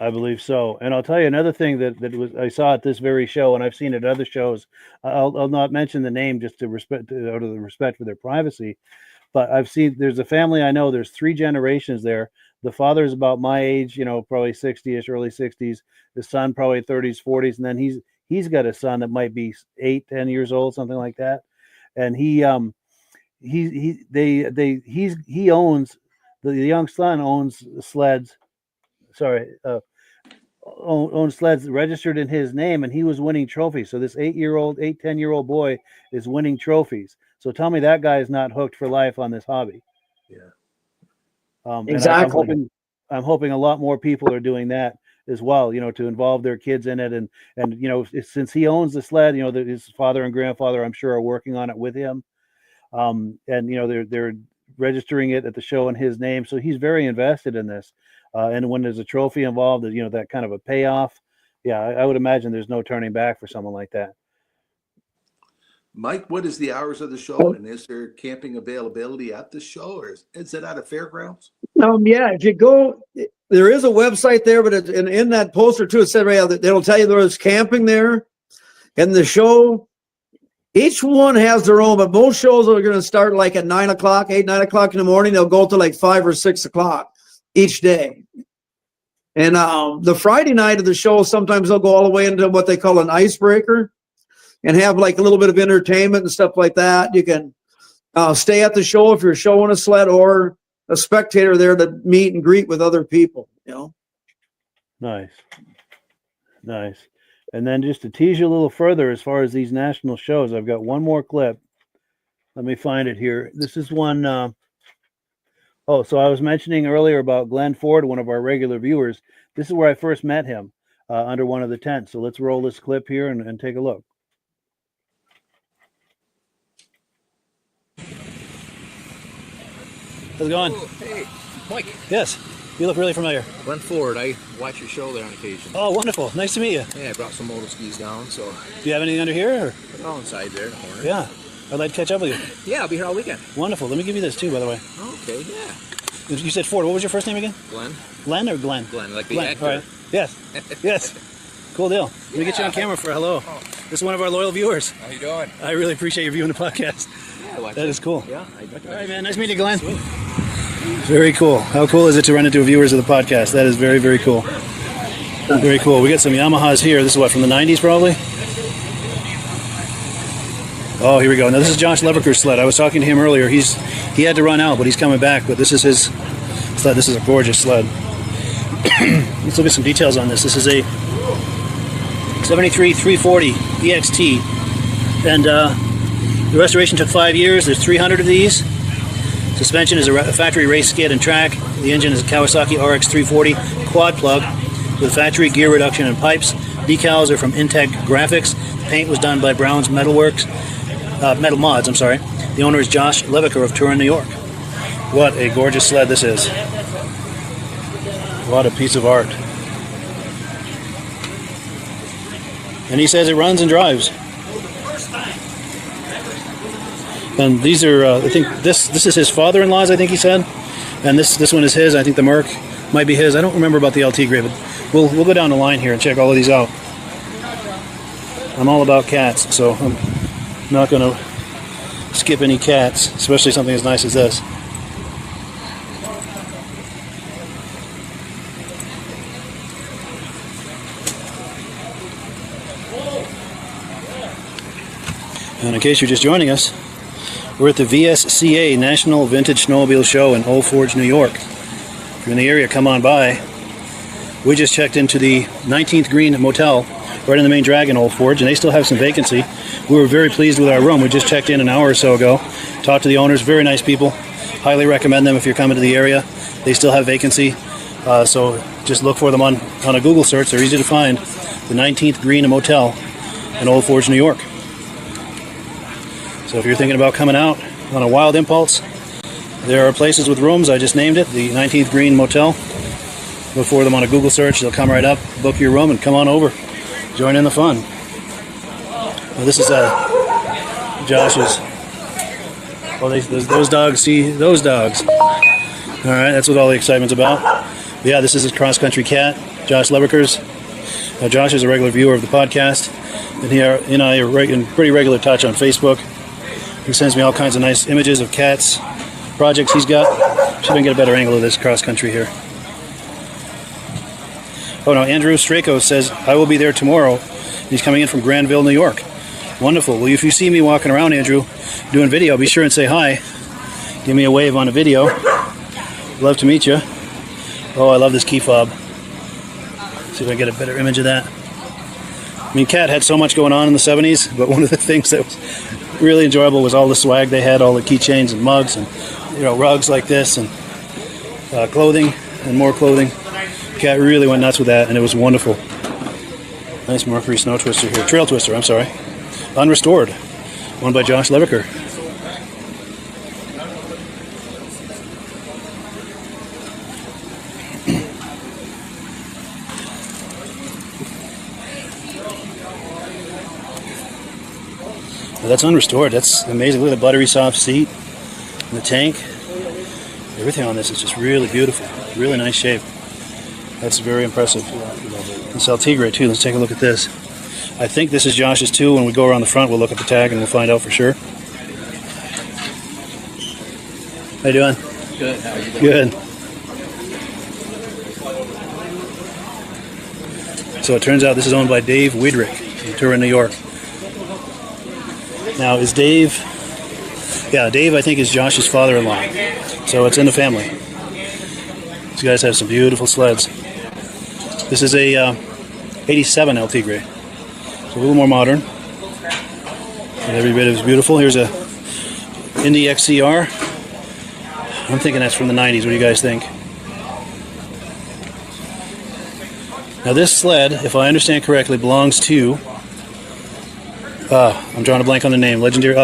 I believe so. And I'll tell you another thing that I saw at this very show, and I've seen it at other shows. I'll not mention the name just to out of the respect for their privacy. But I've seen there's a family I know. There's 3 generations there. The father's about my age, probably 60ish, early 60s. The son probably 30s, 40s, and then he's got a son that might be 8, 10 years old, something like that. And he owns the young son owns sleds. Owns sleds registered in his name, and he was winning trophies. So this 10-year-old boy is winning trophies. So tell me that guy is not hooked for life on this hobby. Yeah. Exactly. I'm hoping a lot more people are doing that as well, to involve their kids in it. And since he owns the sled, his father and grandfather, I'm sure, are working on it with him. And they're registering it at the show in his name. So he's very invested in this. And when there's a trophy involved, that kind of a payoff. Yeah, I would imagine there's no turning back for someone like that. Mike, what is the hours of the show? And is there camping availability at the show, or is it at a fairgrounds? Yeah, if you go, there is a website there, but in that poster too, it said they'll tell you there's camping there. And the show, each one has their own, but most shows are going to start like at 9 o'clock in the morning. They'll go to like 5 or 6 o'clock each day. And the Friday night of the show, sometimes they'll go all the way into what they call an icebreaker and have like a little bit of entertainment and stuff like that. You can stay at the show if you're showing a sled, or a spectator there to meet and greet with other people, Nice. And then just to tease you a little further, as far as these national shows, I've got one more clip. Let me find it here. This is one. So I was mentioning earlier about Glenn Ford, one of our regular viewers. This is where I first met him under one of the tents. So let's roll this clip here and take a look. How's it going? Oh, hey, Mike. Yes. You look really familiar. Glenn Ford. I watch your show there on occasion. Oh, wonderful. Nice to meet you. Yeah, I brought some motor skis down, so. Do you have anything under here? Or? They're all inside there in the corner. Yeah. I'd like to catch up with you. Yeah, I'll be here all weekend. Wonderful. Let me give you this too, by the way. Okay, yeah. You said Ford. What was your first name again? Glenn. Glenn or Glenn? Glenn, like the Glenn. actor. All right. Yes. Yes. Cool deal. Let me get you on camera for a hello. This is one of our loyal viewers. How you doing? I really appreciate you viewing the podcast. That is cool. Yeah. All right, man. Nice meeting you, Glenn. Very cool. How cool is it to run into viewers of the podcast? That is very, very cool. Very cool. We got some Yamahas here. This is what, from the 90s probably? Oh, here we go. Now this is Josh Leverker's sled. I was talking to him earlier. He had to run out, but he's coming back. But this is his sled. This is a gorgeous sled. Let's look at some details on this. This is a 73 340 EXT, and the restoration took 5 years. There's 300 of these. Suspension is a factory race skid and track. The engine is a Kawasaki RX 340 quad plug with factory gear reduction and pipes. Decals are from Integ Graphics. The paint was done by Brown's Metal Mods. I'm sorry. The owner is Josh Leverker of Turin, New York. What a gorgeous sled this is. What a piece of art. And he says it runs and drives. And these are, I think this is his father-in-law's, I think he said. And this one is his. I think the Merc might be his. I don't remember about the LT grade, but we'll go down the line here and check all of these out. I'm all about cats, so I'm not going to skip any cats, especially something as nice as this. And in case you're just joining us, we're at the VSCA National Vintage Snowmobile Show in Old Forge, New York. If you're in the area, come on by. We just checked into the 19th Green Motel right in the main drag in Old Forge, and they still have some vacancy. We were very pleased with our room. We just checked in an hour or so ago. Talked to the owners, very nice people. Highly recommend them if you're coming to the area. They still have vacancy, so just look for them on a Google search. They're easy to find. The 19th Green Motel in Old Forge, New York. So if you're thinking about coming out on a wild impulse, there are places with rooms. I just named it, the 19th Green Motel. Look for them on a Google search. They'll come right up, book your room, and come on over. Join in the fun. Well, this is Josh's. Oh, those dogs see those dogs. All right, that's what all the excitement's about. But yeah, this is his cross-country cat, Josh Leverker's. Now, Josh is a regular viewer of the podcast, and he and I are in pretty regular touch on Facebook. He sends me all kinds of nice images of cats, projects he's got. See if I can get a better angle of this cross-country here. Oh no, Andrew Strako says, I will be there tomorrow. He's coming in from Granville, New York. Wonderful. Well, if you see me walking around, Andrew, doing video, be sure and say hi. Give me a wave on a video. Love to meet you. Oh, I love this key fob. See if I can get a better image of that. I mean, Cat had so much going on in the 70s, but one of the things that was really enjoyable was all the swag they had, all the keychains and mugs and, you know, rugs like this and clothing and more clothing. Cat really went nuts with that, and it was wonderful. Nice Mercury snow twister here. Trail twister, I'm sorry. Unrestored. One by Josh Leverker. Well, that's unrestored. That's amazing. Look at the buttery soft seat and the tank. Everything on this is just really beautiful. Really nice shape. That's very impressive. This LT grade too. Let's take a look at this. I think this is Josh's too. When we go around the front, we'll look at the tag and we'll find out for sure. How you doing? Good. How are you doing? Good. So it turns out this is owned by Dave Wiedrich in Turin, New York. Now, is Dave... Yeah, Dave, I think, is Josh's father-in-law. So it's in the family. These guys have some beautiful sleds. This is a 87 LT grade. So a little more modern. And every bit is beautiful. Here's a Indy XCR. I'm thinking that's from the 90s. What do you guys think? Now this sled, if I understand correctly, belongs to... I'm drawing a blank on the name. Legendary...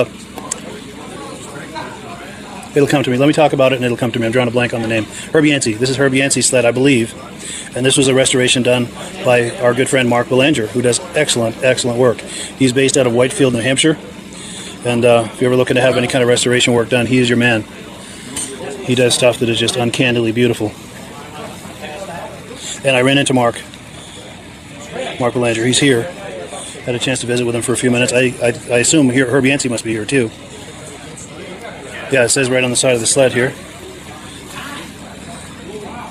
it'll come to me. Let me talk about it and it'll come to me. I'm drawing a blank on the name. Herb Yancey. This is Herb Yancey's sled, I believe. And this was a restoration done by our good friend Mark Belanger, who does excellent, excellent work. He's based out of Whitefield, New Hampshire. And if you're ever looking to have any kind of restoration work done, he is your man. He does stuff that is just uncannily beautiful. And I ran into Mark. Mark Belanger. He's here. Had a chance to visit with him for a few minutes. I assume here Herb Yancey must be here too. Yeah, it says right on the side of the sled here.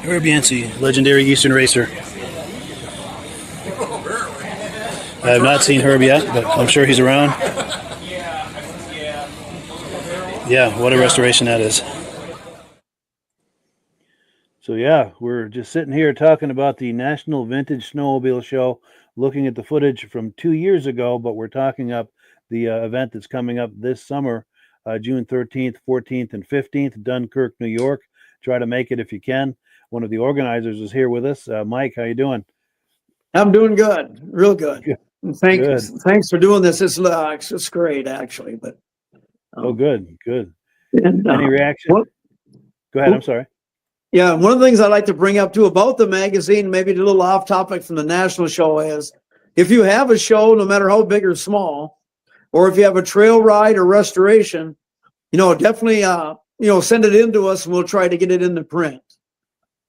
Herb Yancey, legendary Eastern racer. I have not seen Herb yet, but I'm sure he's around. Yeah, what a restoration that is. So yeah, we're just sitting here talking about the National Vintage Snowmobile Show, looking at the footage from 2 years ago, but we're talking up the event that's coming up this summer, June 13th, 14th, and 15th, Dunkirk, New York. Try to make it if you can. One of the organizers is here with us. Mike, how you doing? I'm doing good, real good. Good. Thanks for doing this. It's great, actually. But good. And, Any reaction? Go ahead. I'm sorry. Yeah, one of the things I like to bring up too about the magazine, maybe a little off topic from the national show, is if you have a show, no matter how big or small, or if you have a trail ride or restoration, definitely send it in to us and we'll try to get it into print.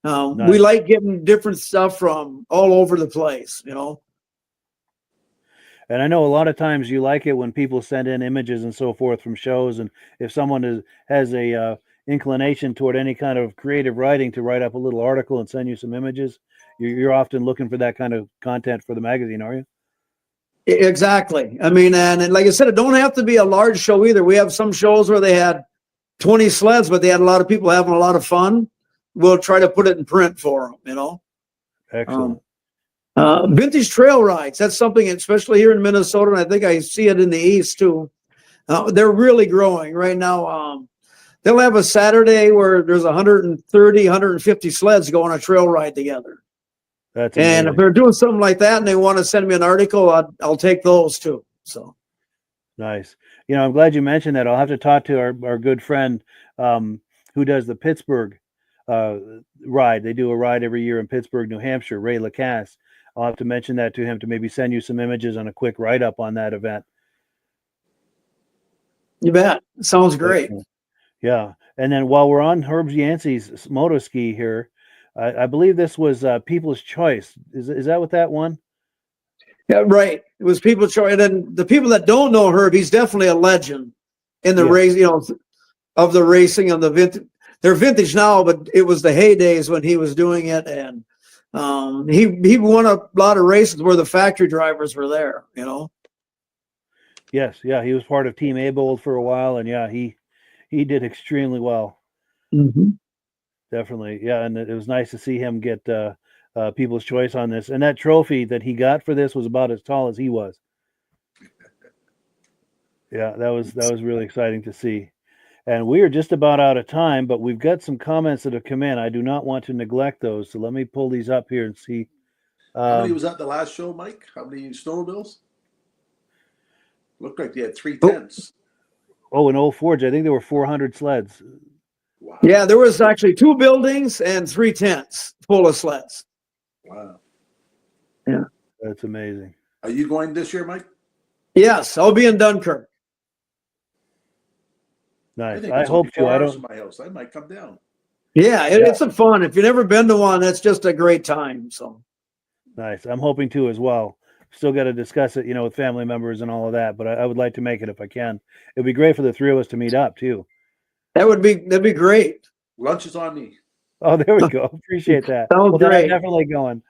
Nice. We like getting different stuff from all over the place, And I know a lot of times you like it when people send in images and so forth from shows, and if someone has a inclination toward any kind of creative writing to write up a little article and send you some images, you're often looking for that kind of content for the magazine, are you? Exactly. I mean, and like I said, it don't have to be a large show either. We have some shows where they had 20 sleds, but they had a lot of people having a lot of fun. We'll try to put it in print for them, Excellent. Vintage trail rides. That's something, especially here in Minnesota, and I think I see it in the East too. They're really growing right now. They'll have a Saturday where there's 130, 150 sleds go on a trail ride together. That's amazing. And if they're doing something like that and they want to send me an article, I'll take those too. So nice. I'm glad you mentioned that. I'll have to talk to our good friend who does the Pittsburgh ride. They do a ride every year in Pittsburgh, New Hampshire, Ray Lacasse. I'll have to mention that to him to maybe send you some images on a quick write-up on that event. You bet. Sounds great. Yeah. And then while we're on Herb Yancey's moto ski here, I believe this was People's Choice. Is that what that one? Yeah, right. It was People's Choice. And then the people that don't know Herb, he's definitely a legend in the race, of the racing of the vintage. They're vintage now, but it was the heydays when he was doing it. And he won a lot of races where the factory drivers were there, Yes. Yeah. He was part of Team Abold for a while. And yeah, he did extremely well. Mm-hmm. Definitely. Yeah. And it was nice to see him get People's Choice on this. And that trophy that he got for this was about as tall as he was. Yeah, that was really exciting to see. And we are just about out of time, but we've got some comments that have come in. I do not want to neglect those. So let me pull these up here and see. How many was at the last show, Mike? How many snowmobiles? Looked like they had 3 tents. Oh, in Old Forge, I think there were 400 sleds. Wow. Yeah, there was actually 2 buildings and 3 tents full of sleds. Wow. Yeah. That's amazing. Are you going this year, Mike? Yes, I'll be in Dunkirk. Nice. think I it's hope only to. 4 I hours don't. from my house. I might come down. Yeah, it's a fun. If you've never been to one, that's just a great time. So Nice. I'm hoping to as well. Still got to discuss it, with family members and all of that. But I would like to make it if I can. It'd be great for the 3 of us to meet up too. that'd be great. Lunch is on me. Oh, there we go. Appreciate that. Sounds Well, then great. I'm definitely going.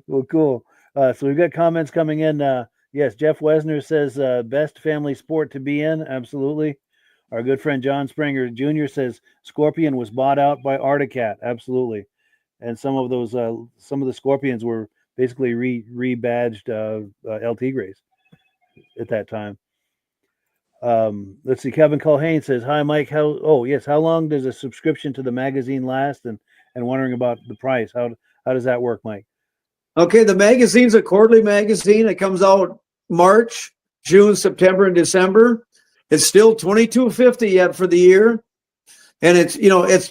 Well, cool. So we've got comments coming in. Yes, Jeff Wesner says best family sport to be in. Absolutely. Our good friend John Springer Jr. says Scorpion was bought out by Articat. Absolutely. And some of the Scorpions were basically rebadged LT Grays at that time. Let's see. Kevin Culhane says, "Hi, Mike. How long does a subscription to the magazine last?" And wondering about the price. How does that work, Mike? Okay, the magazine's a quarterly magazine. It comes out March, June, September, and December. It's still $22.50 yet for the year. And it's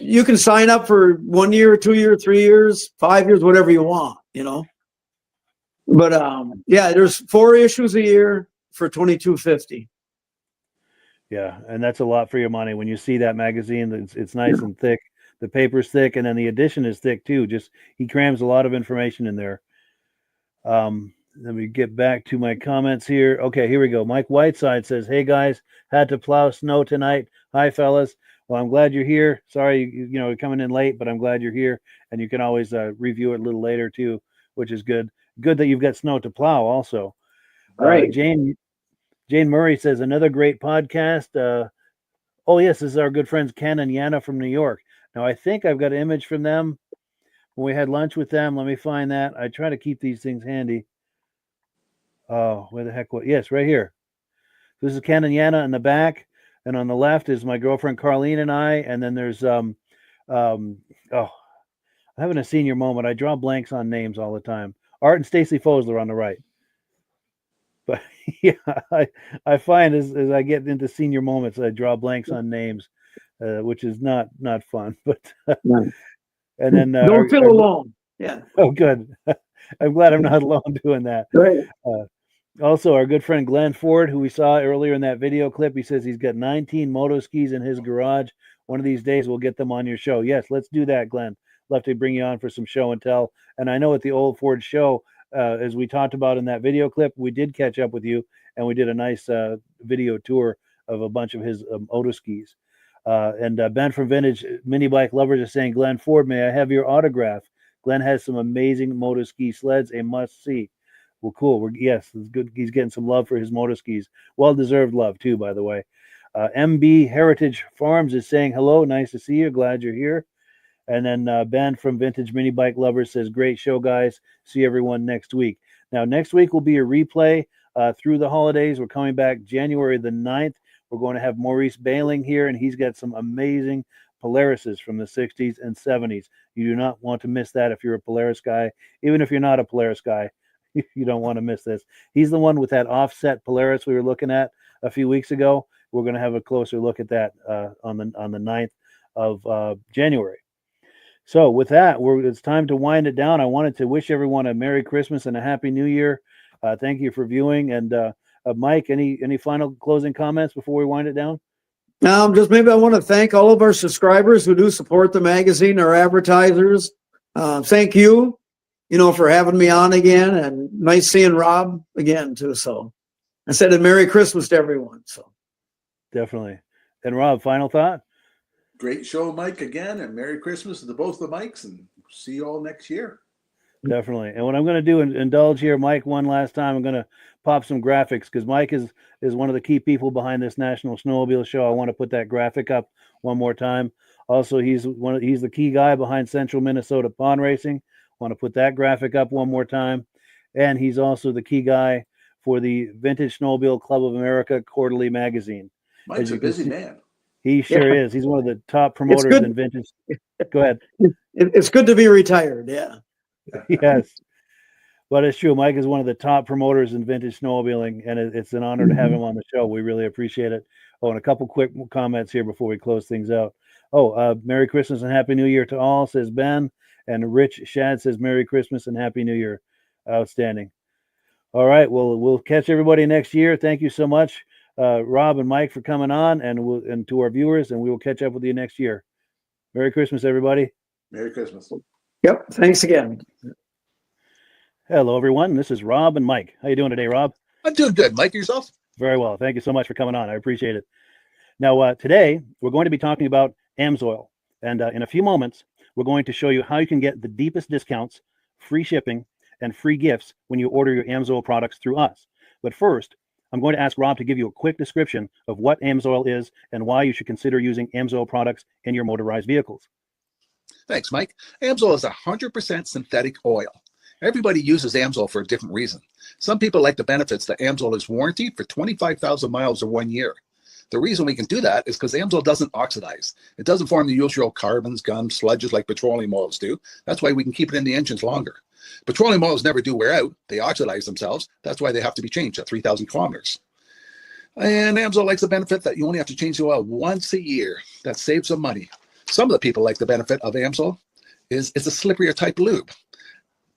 you can sign up for 1 year, 2 year, 3 years, 5 years, whatever you want, But there's 4 issues a year for $22.50. Yeah, and that's a lot for your money. When you see that magazine, it's nice and thick. The paper's thick, and then the edition is thick too. Just he crams a lot of information in there. Let me get back to my comments here. Okay, here we go. Mike Whiteside says, "Hey guys, had to plow snow tonight. Hi fellas. Well, I'm glad you're here. Sorry, you're coming in late, but I'm glad you're here, and you can always review it a little later too, which is good. Good that you've got snow to plow also." Right. Jane Murray says, "Another great podcast." Oh yes, this is our good friends Ken and Yana from New York. Now I think I've got an image from them when we had lunch with them. Let me find that. I try to keep these things handy. Oh, where the heck? What? Yes, right here. This is Ken and Yana in the back, and on the left is my girlfriend Carlene and I. And then there's oh, I'm having a senior moment. I draw blanks on names all the time. Art and Stacy Fosler on the right. But yeah, I find as I get into senior moments, I draw blanks on names, which is not fun. But No. and then Don't feel alone. Yeah. Oh, good. I'm glad I'm not alone doing that. Right. Also, our good friend Glenn Ford, who we saw earlier in that video clip, he says he's got 19 moto skis in his garage. One of these days, we'll get them on your show. Yes, let's do that, Glenn. Love to bring you on for some show and tell. And I know at the Old Ford show, as we talked about in that video clip, we did catch up with you, and we did a nice video tour of a bunch of his moto skis. And Ben from Vintage Mini Bike Lovers is saying, "Glenn Ford, may I have your autograph? Glenn has some amazing moto ski sleds, a must see." Well, cool. Yes, it's good. He's getting some love for his moto skis. Well-deserved love, too, by the way. MB Heritage Farms is saying, "Hello, nice to see you. Glad you're here." And then Ben from Vintage Mini Bike Lovers says, "Great show, guys. See everyone next week." Now, next week will be a replay through the holidays. We're coming back January the 9th. We're going to have Maurice Bailing here, and he's got some amazing Polarises from the 60s and 70s. You do not want to miss that if you're a Polaris guy. Even if you're not a Polaris guy, you don't want to miss this. He's the one with that offset Polaris we were looking at a few weeks ago. We're going to have a closer look at that on the 9th of January. So with that, it's time to wind it down. I wanted to wish everyone a Merry Christmas and a Happy New Year. Thank you for viewing. And Mike, any final closing comments before we wind it down? Just maybe I want to thank all of our subscribers who do support the magazine, our advertisers. Thank you, for having me on again, and nice seeing Rob again too. So I said a Merry Christmas to everyone. So definitely. And Rob, final thought? Great show, Mike, again, and Merry Christmas to both the Mikes, and see you all next year. Definitely. And what I'm going to do, indulge here, Mike, one last time, I'm going to pop some graphics because Mike is one of the key people behind this National Snowmobile Show. I want to put that graphic up one more time. Also, he's the key guy behind Central Minnesota Pond Racing. I want to put that graphic up one more time. And he's also the key guy for the Vintage Snowmobile Club of America quarterly magazine. Mike's a busy man. He sure is. He's one of the top promoters in vintage. Go ahead. It's good to be retired. Yeah. Yes. But it's true. Mike is one of the top promoters in vintage snowmobiling, and it's an honor to have him on the show. We really appreciate it. Oh, and a couple quick comments here before we close things out. Merry Christmas and Happy New Year to all, says Ben. And Rich Shad says Merry Christmas and Happy New Year. Outstanding. All right. Well, we'll catch everybody next year. Thank you so much, Rob and Mike, for coming on, and to our viewers, and we will catch up with you next year. Merry Christmas, everybody. Merry Christmas. Yep. Thanks again. Hello, everyone. This is Rob and Mike. How you doing today, Rob? I'm doing good. Mike, yourself? Very well. Thank you so much for coming on. I appreciate it. Now, today, we're going to be talking about Amsoil. And in a few moments, we're going to show you how you can get the deepest discounts, free shipping, and free gifts when you order your Amsoil products through us. But first, I'm going to ask Rob to give you a quick description of what Amsoil is and why you should consider using Amsoil products in your motorized vehicles. Thanks, Mike. Amsoil is 100% synthetic oil. Everybody uses Amsoil for a different reason. Some people like the benefits that Amsoil is warranted for 25,000 miles or 1 year. The reason we can do that is because Amsoil doesn't oxidize. It doesn't form the usual carbons, gums, sludges like petroleum oils do. That's why we can keep it in the engines longer. Petroleum oils never do wear out. They oxidize themselves. That's why they have to be changed at 3,000 kilometers. And Amsoil likes the benefit that you only have to change the oil once a year. That saves some money. Some of the people like the benefit of Amsoil is it's a slipperier type lube.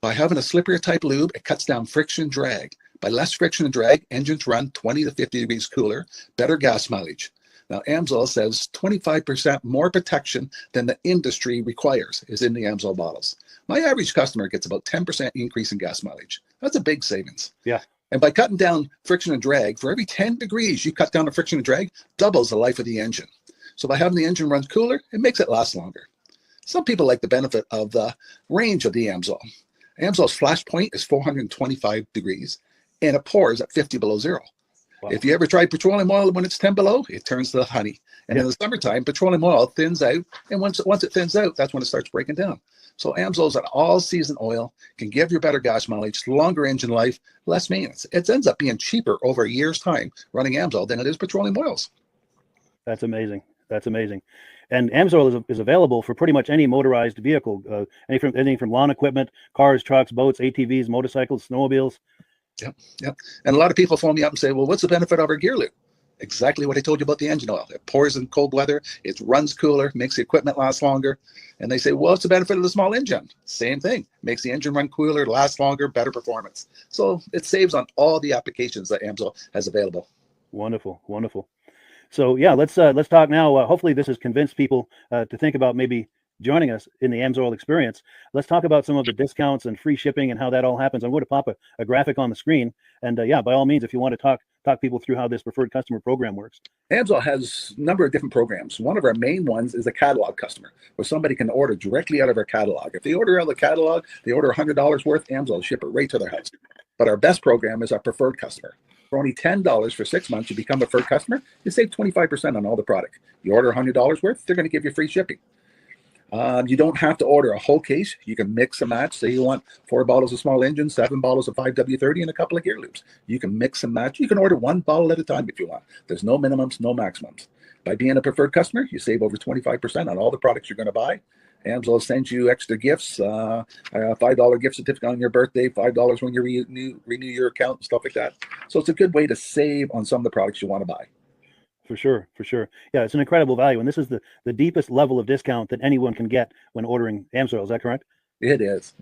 By having a slipperier type lube, it cuts down friction and drag. By less friction and drag, engines run 20 to 50 degrees cooler, better gas mileage. Now, Amsoil says 25% more protection than the industry requires is in the Amsoil bottles. My average customer gets about 10% increase in gas mileage. That's a big savings. Yeah. And by cutting down friction and drag, for every 10 degrees you cut down the friction and drag, doubles the life of the engine. So by having the engine run cooler, it makes it last longer. Some people like the benefit of the range of the Amsoil. Amsoil's flash point is 425 degrees, and it pours at 50 below zero. Wow. If you ever try petroleum oil when it's 10 below, it turns to honey. And in the summertime, petroleum oil thins out, and once it thins out, that's when it starts breaking down. So Amsoil's an all-season oil, can give you better gas mileage, longer engine life, less maintenance. It ends up being cheaper over a year's time running Amsoil than it is petroleum oils. That's amazing. That's amazing. And Amsoil is available for pretty much any motorized vehicle, anything from lawn equipment, cars, trucks, boats, ATVs, motorcycles, snowmobiles. Yep. And a lot of people phone me up and say, well, what's the benefit of our gear loop? Exactly what I told you about the engine oil. It pours in cold weather, it runs cooler, makes the equipment last longer. And they say, well, what's the benefit of the small engine? Same thing. Makes the engine run cooler, last longer, better performance. So it saves on all the applications that Amsoil has available. Wonderful, wonderful. So yeah, let's talk now. Hopefully this has convinced people to think about maybe joining us in the Amsoil experience. Let's talk about some of the discounts and free shipping and how that all happens. I'm going to pop a graphic on the screen. And yeah, by all means, if you want to talk people through how this preferred customer program works. Amsoil has a number of different programs. One of our main ones is a catalog customer, where somebody can order directly out of our catalog. If they order out of the catalog, they order $100 worth, Amsoil will ship it right to their house. But our best program is our preferred customer. For only $10 for 6 months, you become a preferred customer. You save 25% on all the product. You order $100 worth, they're going to give you free shipping. You don't have to order a whole case. You can mix and match. Say you want 4 bottles of small engine, 7 bottles of 5W30, and a couple of gear loops. You can mix and match. You can order 1 bottle at a time if you want. There's no minimums, no maximums. By being a preferred customer, you save over 25% on all the products you're going to buy. Amsoil sends you extra gifts, a $5 gift certificate on your birthday, $5 when you renew your account, and stuff like that. So it's a good way to save on some of the products you want to buy. For sure. Yeah, it's an incredible value. And this is the deepest level of discount that anyone can get when ordering Amsoil. Is that correct? It is.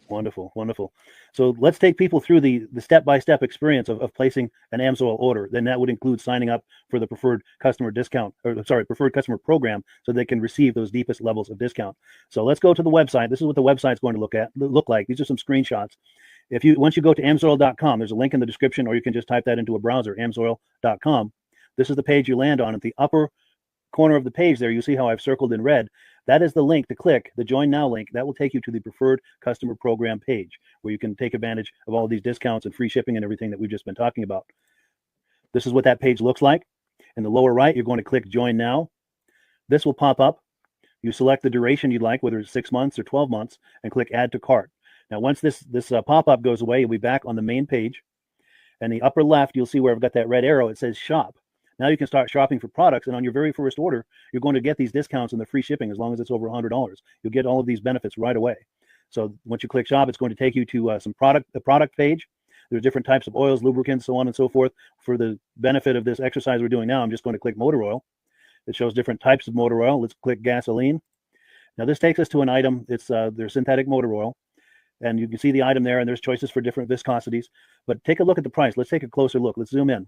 Wonderful. So let's take people through the step-by-step experience of placing an Amsoil order. Then that would include signing up for the preferred customer preferred customer program, so they can receive those deepest levels of discount. So let's go to the website. This is what the website's going to look like. These are some screenshots. Once you go to amsoil.com, there's a link in the description, or you can just type that into a browser, amsoil.com. This is the page you land on. At the upper corner of the page there, you see how I've circled in red. That is the link to click, the Join Now link. That will take you to the Preferred Customer Program page, where you can take advantage of all these discounts and free shipping and everything that we've just been talking about. This is what that page looks like. In the lower right, you're going to click Join Now. This will pop up. You select the duration you'd like, whether it's 6 months or 12 months, and click Add to Cart. Now, once this pop-up goes away, you'll be back on the main page. And the upper left, you'll see where I've got that red arrow. It says Shop. Now you can start shopping for products, and on your very first order, you're going to get these discounts and the free shipping as long as it's over $100. You'll get all of these benefits right away. So once you click Shop, it's going to take you to the product page. There's different types of oils, lubricants, so on and so forth. For the benefit of this exercise we're doing now, I'm just going to click motor oil. It shows different types of motor oil. Let's click gasoline. Now this takes us to an item. It's their synthetic motor oil. And you can see the item there, and there's choices for different viscosities. But take a look at the price. Let's take a closer look. Let's zoom in.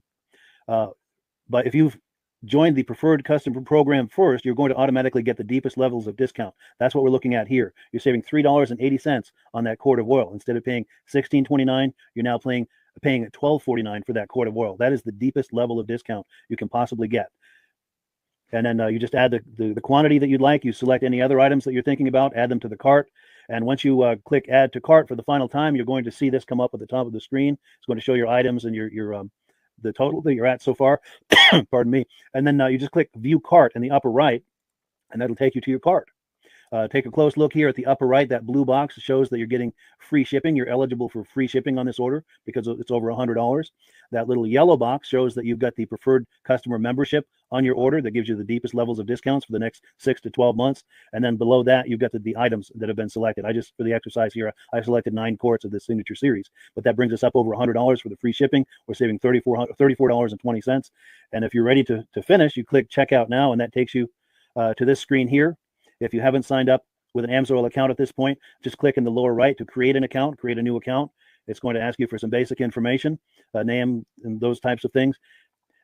But if you've joined the preferred customer program first, you're going to automatically get the deepest levels of discount. That's what we're looking at here. You're saving $3.80 on that quart of oil. Instead of paying $16.29, you're now paying $12.49 for that quart of oil. That is the deepest level of discount you can possibly get. And then you just add the quantity that you'd like. You select any other items that you're thinking about, add them to the cart. And once you click Add to Cart for the final time, you're going to see this come up at the top of the screen. It's going to show your items and your the total that you're at so far. Pardon me. And then you just click View Cart in the upper right, and that'll take you to your cart. Take a close look here at the upper right. That blue box shows that you're getting free shipping. You're eligible for free shipping on this order because it's over $100. That little yellow box shows that you've got the preferred customer membership on your order. That gives you the deepest levels of discounts for the next 6 to 12 months. And then below that, you've got the items that have been selected. For the exercise here, I selected 9 quarts of the signature series, but that brings us up over $100 for the free shipping. We're saving $34.20. And if you're ready to finish, you click Checkout Now, and that takes you to this screen here. If you haven't signed up with an Amsoil account at this point, just click in the lower right to create an account, create a new account. It's going to ask you for some basic information, name and those types of things.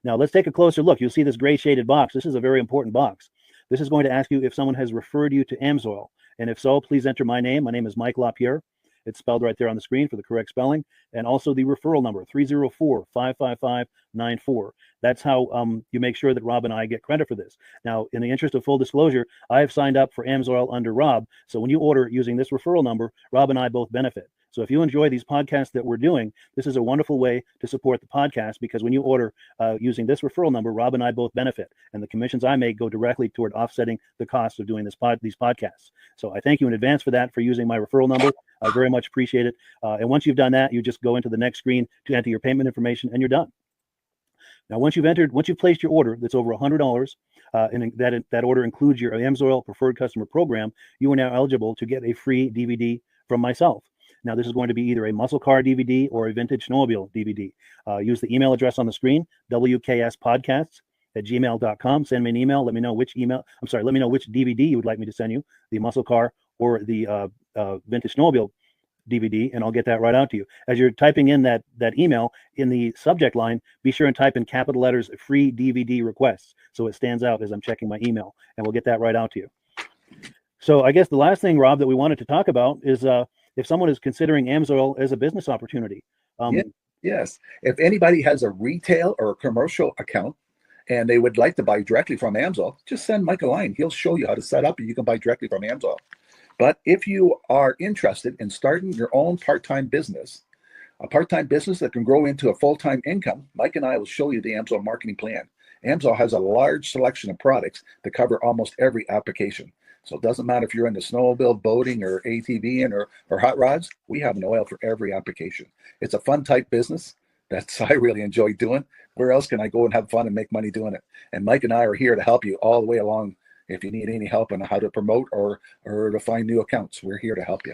Now let's take a closer look. You'll see this gray shaded box. This is a very important box. This is going to ask you if someone has referred you to Amsoil. And if so, please enter my name. My name is Mike LaPierre. It's spelled right there on the screen for the correct spelling. And also the referral number, 304-555-94. That's how you make sure that Rob and I get credit for this. Now, in the interest of full disclosure, I have signed up for Amsoil under Rob. So when you order using this referral number, Rob and I both benefit. So if you enjoy these podcasts that we're doing, this is a wonderful way to support the podcast, because when you order using this referral number, Rob and I both benefit, and the commissions I make go directly toward offsetting the cost of doing these podcasts. So I thank you in advance for that, for using my referral number. I very much appreciate it. And once you've done that, you just go into the next screen to enter your payment information, and you're done. Now, once you've placed your order that's over $100, and that order includes your Amsoil Preferred Customer Program, you are now eligible to get a free DVD from myself. Now, this is going to be either a muscle car DVD or a vintage snowmobile DVD. Use the email address on the screen, wkspodcasts@gmail.com. Send me an email. Let me know which DVD you would like me to send you, the muscle car or the vintage snowmobile DVD, and I'll get that right out to you. As you're typing in that email, in the subject line, be sure and type in capital letters, free DVD requests, so it stands out as I'm checking my email, and we'll get that right out to you. So I guess the last thing, Rob, that we wanted to talk about is if someone is considering Amsoil as a business opportunity. Yes. If anybody has a retail or a commercial account and they would like to buy directly from Amsoil, just send Mike a line. He'll show you how to set up, and you can buy directly from Amsoil. But if you are interested in starting your own part-time business, a part-time business that can grow into a full-time income, Mike and I will show you the Amsoil marketing plan. Amsoil has a large selection of products that cover almost every application. So it doesn't matter if you're into snowmobile, boating, or ATVing, or hot rods. We have an oil for every application. It's a fun type business that I really enjoy doing. Where else can I go and have fun and make money doing it? And Mike and I are here to help you all the way along. If you need any help on how to promote or to find new accounts, we're here to help you.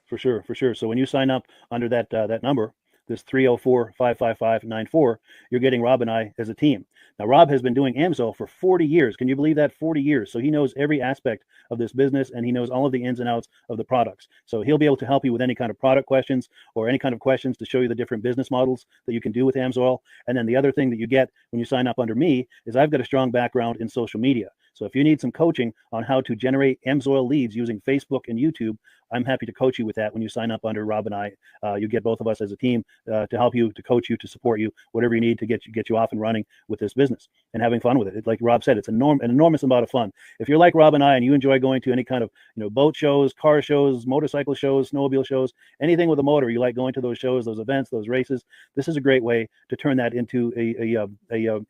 For sure. So when you sign up under that number, this 304-555-94, you're getting Rob and I as a team. Now, Rob has been doing Amsoil for 40 years. Can you believe that? 40 years. So he knows every aspect of this business, and he knows all of the ins and outs of the products. So he'll be able to help you with any kind of product questions or any kind of questions to show you the different business models that you can do with Amsoil. And then the other thing that you get when you sign up under me is I've got a strong background in social media. So if you need some coaching on how to generate Amsoil leads using Facebook and YouTube, I'm happy to coach you with that when you sign up under Rob and I. You get both of us as a team to help you, to coach you, to support you, whatever you need to get you off and running with this business and having fun with it. Like Rob said, it's an enormous amount of fun. If you're like Rob and I and you enjoy going to any kind of boat shows, car shows, motorcycle shows, snowmobile shows, anything with a motor, you like going to those shows, those events, those races, this is a great way to turn that into a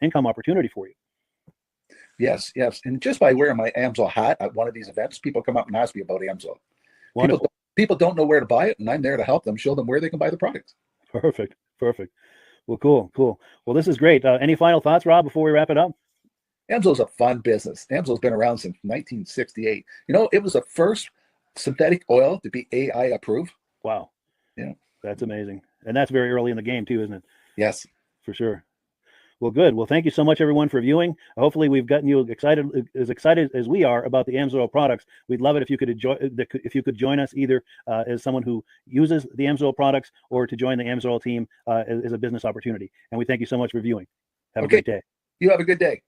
income opportunity for you. Yes. And just by wearing my Amsoil hat at one of these events, people come up and ask me about Amsoil. People don't know where to buy it, and I'm there to help them, show them where they can buy the product. Perfect. Well, cool. Well, this is great. Any final thoughts, Rob, before we wrap it up? Amsoil's a fun business. Amsoil's been around since 1968. It was the first synthetic oil to be AI approved. Wow. Yeah. That's amazing. And that's very early in the game too, isn't it? Yes. For sure. Well, good. Well, thank you so much, everyone, for viewing. Hopefully, we've gotten you excited as we are about the Amsoil products. We'd love it if you could join us either as someone who uses the Amsoil products or to join the Amsoil team as a business opportunity. And we thank you so much for viewing. Have a great day. You have a good day.